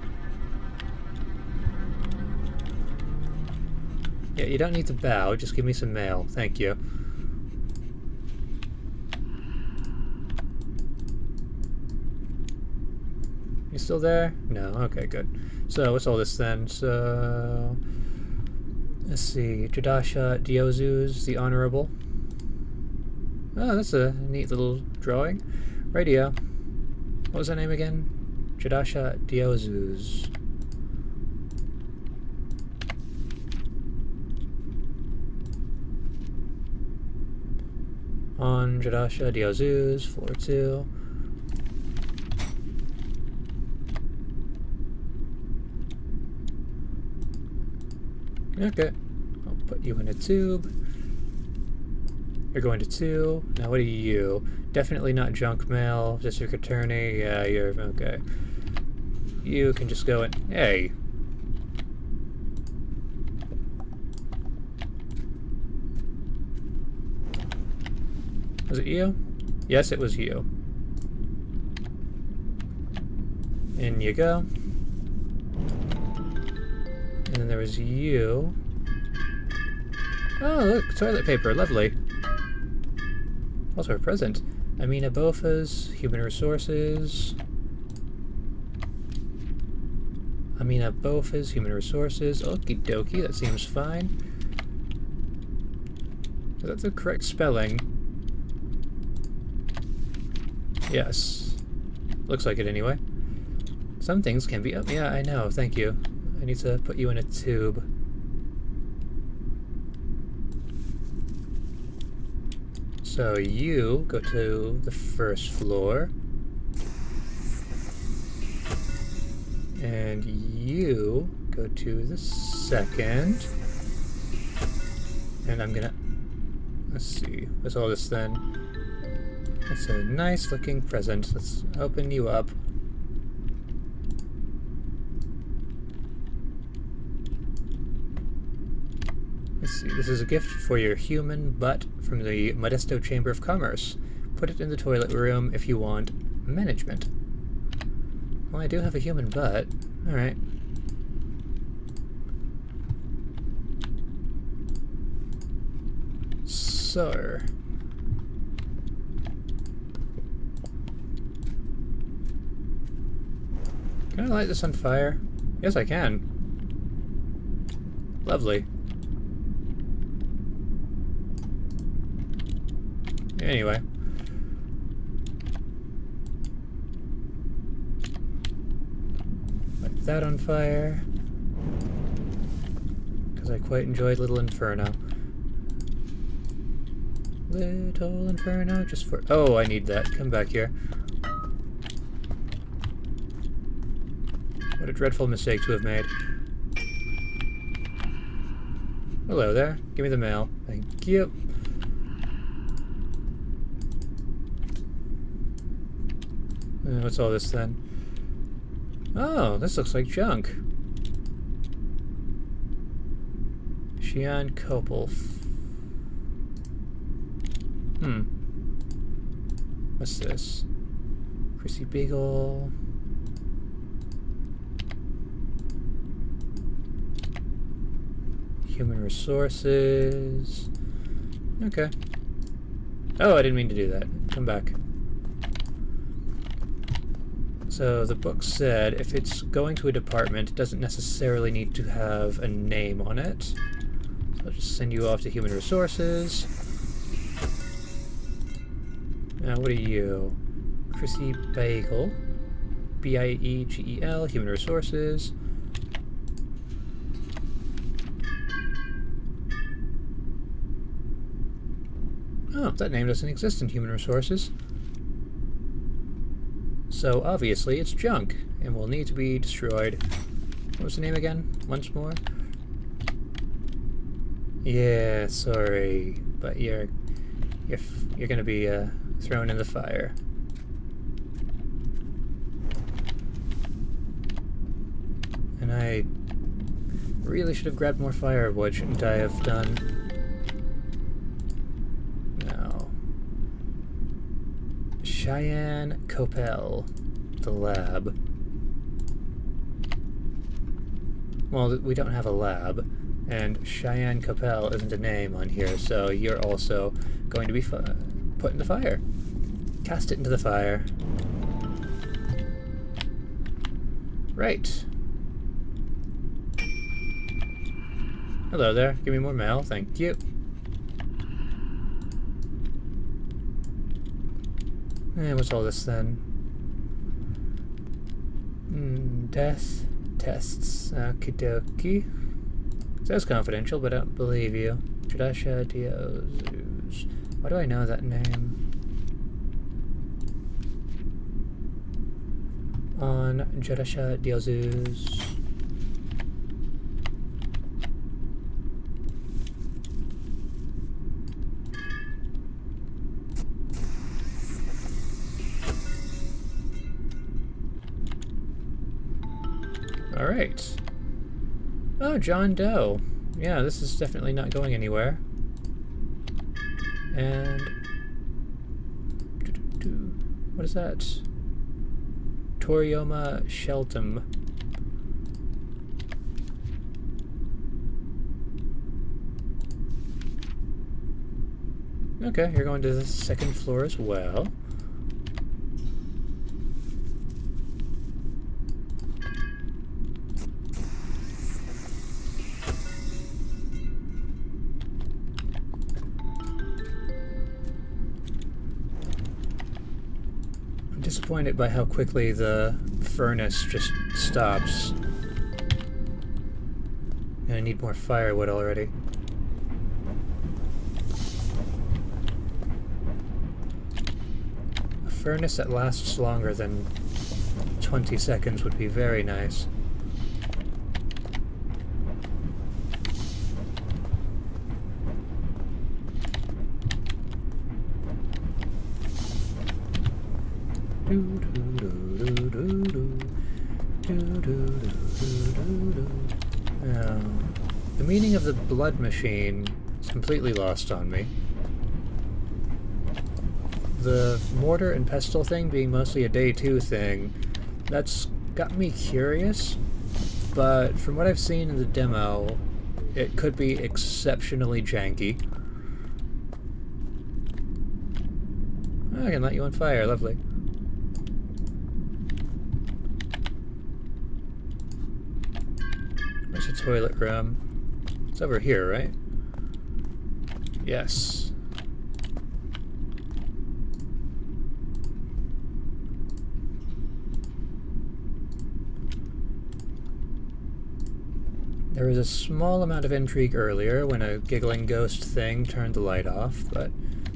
Yeah, you don't need to bow, just give me some mail. Thank you. You still there? No, okay, good. So, what's all this then? So... let's see. Jadasha Diozuz, the Honorable. Oh, that's a neat little drawing. Radio. What was that name again? Jadasha Diozuz. On Jadasha Diozuz, floor 2. Okay. I'll put you in a tube. You're going to 2. Now what are you? Definitely not junk mail. District attorney. Yeah, you're okay. You can just go in. Hey. Was it you? Yes, it was you. In you go. And then there was you. Oh, look, toilet paper, lovely. Also a present. Amina Bofa's, Human Resources. Amina Bofa's, Human Resources. Okie dokie, that seems fine. Is that the correct spelling? Yes. Looks like it anyway. Some things can be... Oh, yeah, I know, thank you. I need to put you in a tube. So you go to the first floor. And you go to the second. And I'm gonna... Let's see. What's all this then? It's a nice looking present. Let's open you up. Let's see. This is a gift for your human butt from the Modesto Chamber of Commerce. Put it in the toilet room if you want management. Well, I do have a human butt. Alright. So... Can I light this on fire? Yes, I can. Lovely. Anyway. Light that on fire. Because I quite enjoyed Little Inferno. Little Inferno, just for... Oh, I need that. Come back here. What a dreadful mistake to have made. Hello there. Give me the mail. Thank you. What's all this then? Oh, this looks like junk. Shian Kopel. What's this? Chrissy Beagle. Human Resources. Okay. Oh, I didn't mean to do that. Come back. So the book said if it's going to a department, it doesn't necessarily need to have a name on it. So I'll just send you off to Human Resources. Now, what are you? Chrissy Bagel. B-I-E-G-E-L, Human Resources. Oh, that name doesn't exist in Human Resources. So obviously it's junk, and will need to be destroyed. What was the name again? Once more? Yeah, sorry, but you're gonna be thrown in the fire. And I really should have grabbed more firewood, shouldn't I have done? No. Cheyenne Copel, the lab. Well, we don't have a lab, and Cheyenne Copel isn't a name on here, so you're also going to be put in the fire. Cast it into the fire. Right. Hello there. Give me more mail. Thank you. And what's all this then? Death tests. Okie dokie. Says confidential, but I don't believe you. Jadasha Diozus. Why do I know that name? On Jadasha Diozus. Alright. Oh, John Doe. Yeah, this is definitely not going anywhere. And What is that? Torioma Sheltum. Okay, you're going to the second floor as well. I'm disappointed by how quickly the furnace just stops. I need more firewood already. A furnace that lasts longer than 20 seconds would be very nice. The meaning of the blood machine is completely lost on me. The mortar and pestle thing being mostly a day 2 thing, that's got me curious, but from what I've seen in the demo, it could be exceptionally janky. Oh, I can light you on fire, lovely. Where's the toilet room? It's over here, right? Yes. There was a small amount of intrigue earlier when a giggling ghost thing turned the light off, but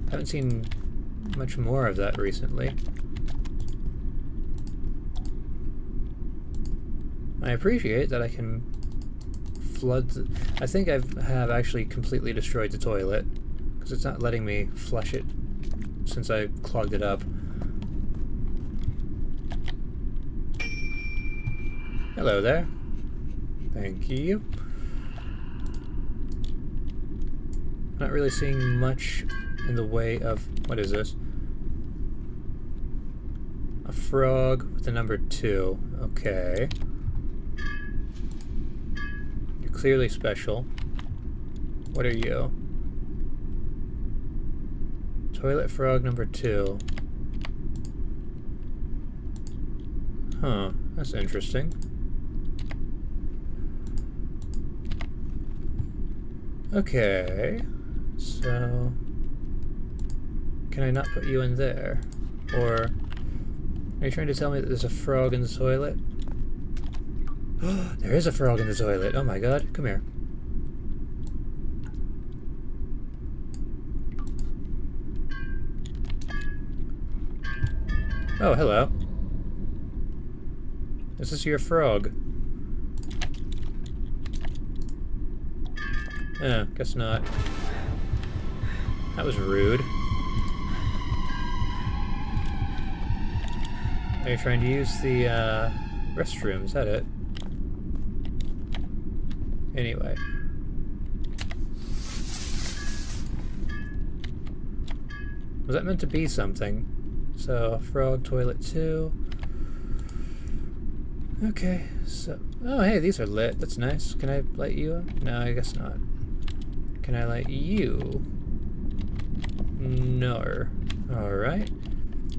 I haven't seen much more of that recently. I appreciate that I can flood I think I have actually completely destroyed the toilet, because it's not letting me flush it since I clogged it up. Hello there. Thank you. Not really seeing much in the way of... what is this? A frog with the number 2. Okay. You're clearly special. What are you? Toilet frog number 2. Huh, that's interesting. Okay, so can I not put you in there? Or are you trying to tell me that there's a frog in the toilet? There is a frog in the toilet. Oh my god, come here. Oh, hello. Is this your frog? Guess not. That was rude. Are you trying to use the restroom? Is that it? Anyway. Was that meant to be something? So, frog, toilet 2. Okay, so... oh, hey, these are lit. That's nice. Can I light you up? No, I guess not. Can I light you? No. Alright.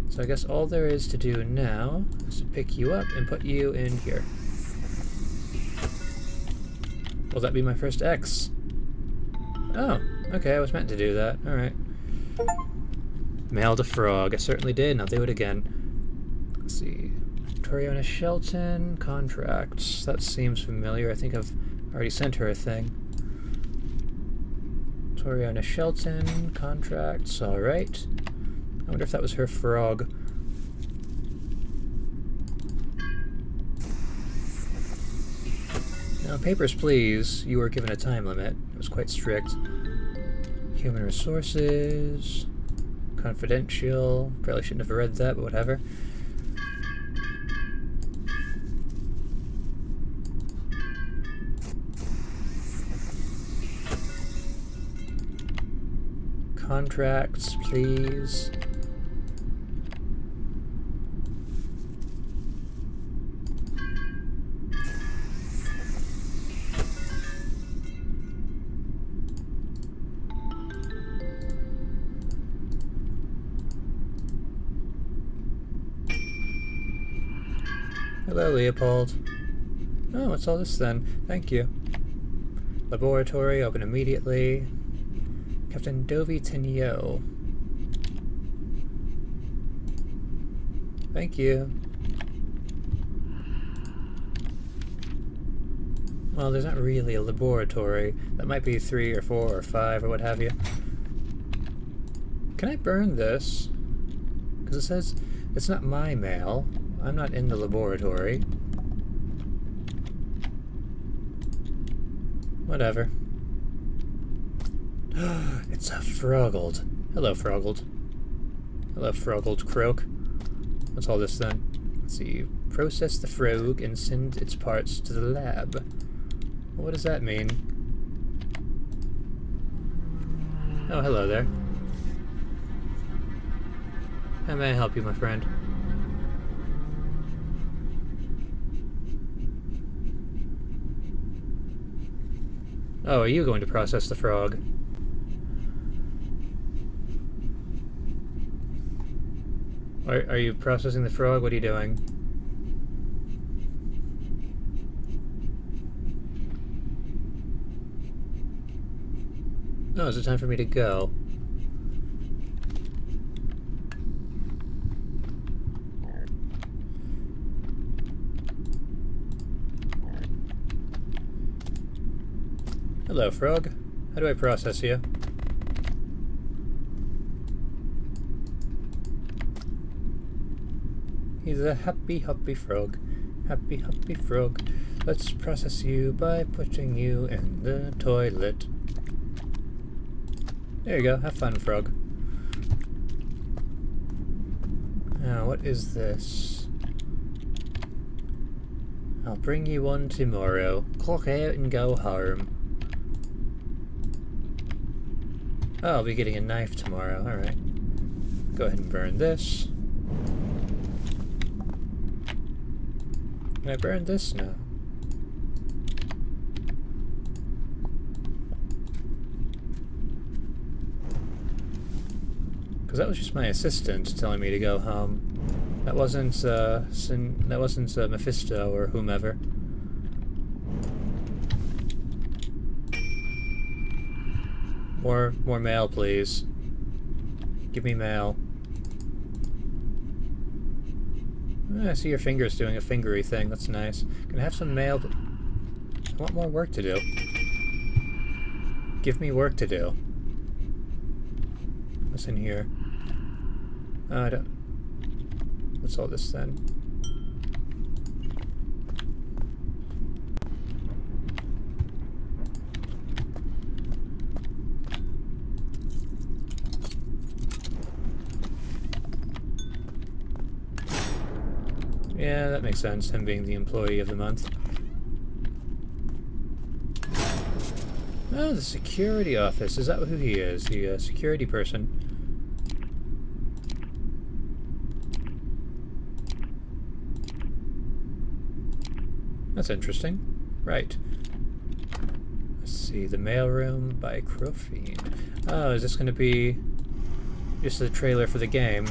So I guess all there is to do now is to pick you up and put you in here. Will that be my first X? Oh, okay, I was meant to do that. Alright. Mailed a frog. I certainly did, and I'll do it again. Let's see. Toriona Shelton, contracts. That seems familiar. I think I've already sent her a thing. Toriona Shelton, contracts. Alright. I wonder if that was her frog. Now, papers, please. You were given a time limit. It was quite strict. Human resources. Confidential. Probably shouldn't have read that, but whatever. Contracts, please. Hello, Leopold. Oh, what's all this then? Thank you. Laboratory, open immediately. Captain Dovi Tenyo. Thank you. Well, there's not really a laboratory. That might be 3 or 4 or 5 or what have you. Can I burn this? Because it says it's not my mail. I'm not in the laboratory. Whatever. It's a Froggled. Hello, Froggled. Hello, Froggled Croak. What's all this then? Let's see. Process the frog and send its parts to the lab. What does that mean? Oh, hello there. How may I help you, my friend? Oh, are you going to process the frog? Are you processing the frog? What are you doing? Oh, is it time for me to go? Hello, frog. How do I process you? He's a happy frog. Happy frog. Let's process you by putting you in the toilet. There you go. Have fun, frog. Now, what is this? I'll bring you one tomorrow. Clock out and go home. Oh, I'll be getting a knife tomorrow. Alright. Go ahead and burn this. Can I burn this? No. Because that was just my assistant telling me to go home. That wasn't Mephisto or whomever. More mail, please. Give me mail. I see your fingers doing a fingery thing. That's nice. Can I have some mail? I want more work to do. Give me work to do. What's in here? I don't... What's all this then? Yeah, that makes sense, him being the employee of the month. Oh, the security office. Is that who he is? The security person. That's interesting. Right. Let's see. The Mailroom by Crowfiend. Oh, is this going to be just a trailer for the game?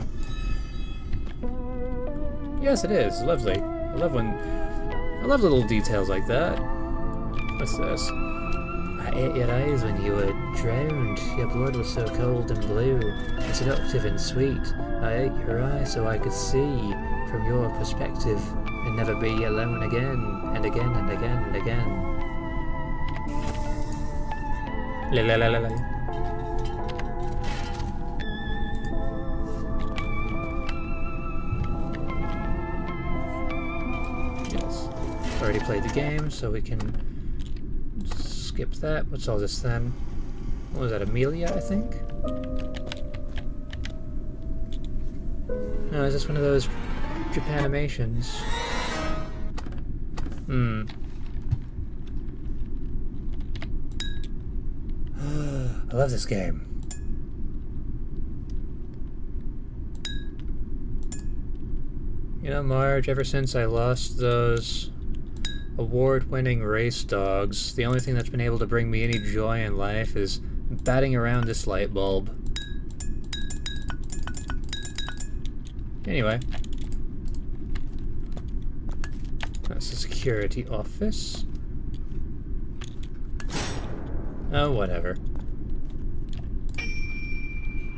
Yes, it is. Lovely. I love little details like that. What's this? I ate your eyes when you were drowned. Your blood was so cold and blue, and seductive and sweet. I ate your eyes so I could see from your perspective and never be alone again, and again, and again, and again. La la la la la. Already played the game, so we can skip that. What's all this then? What was that, Amelia, I think? No, is this one of those Japanimations? I love this game. You know, Marge, ever since I lost those award-winning race dogs, the only thing that's been able to bring me any joy in life is batting around this light bulb. Anyway. That's the security office. Oh, whatever.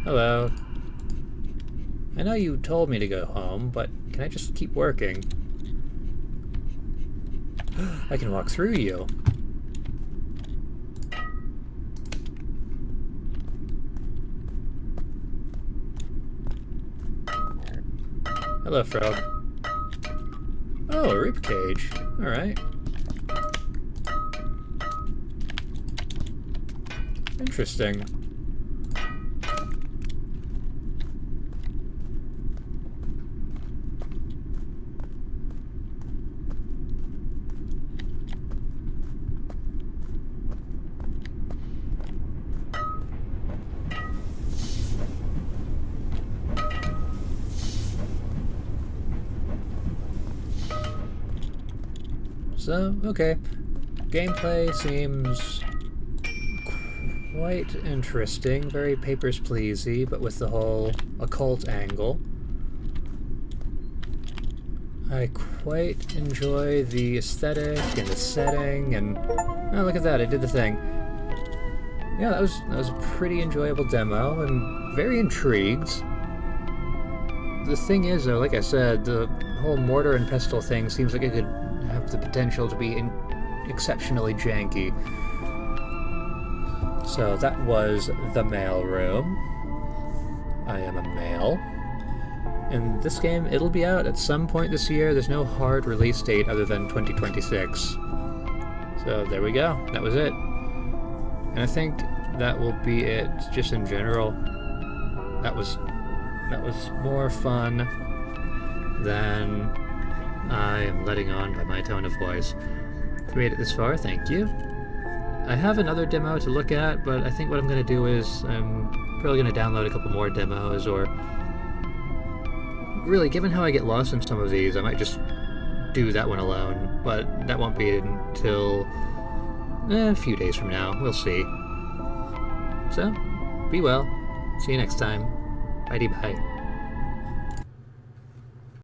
Hello. I know you told me to go home, but can I just keep working? I can walk through you. Hello, frog. Oh, a rib cage. Alright. Interesting. So, okay. Gameplay seems quite interesting, very Papers, Pleasey, but with the whole occult angle. I quite enjoy the aesthetic and the setting, and oh, look at that! I did the thing. Yeah, that was a pretty enjoyable demo. I'm very intrigued. The thing is, though, like I said, the whole mortar and pestle thing seems like it could have the potential to be exceptionally janky. So that was the Mailroom. I am a male. And this game, it'll be out at some point this year. There's no hard release date other than 2026. So there we go. That was it. And I think that will be it just in general. That was more fun than I am letting on by my tone of voice. If you made it this far, thank you. I have another demo to look at, but I think what I'm going to do is I'm probably going to download a couple more demos, or really, given how I get lost in some of these, I might just do that one alone, but that won't be until a few days from now. We'll see. So, be well. See you next time. Bye-bye.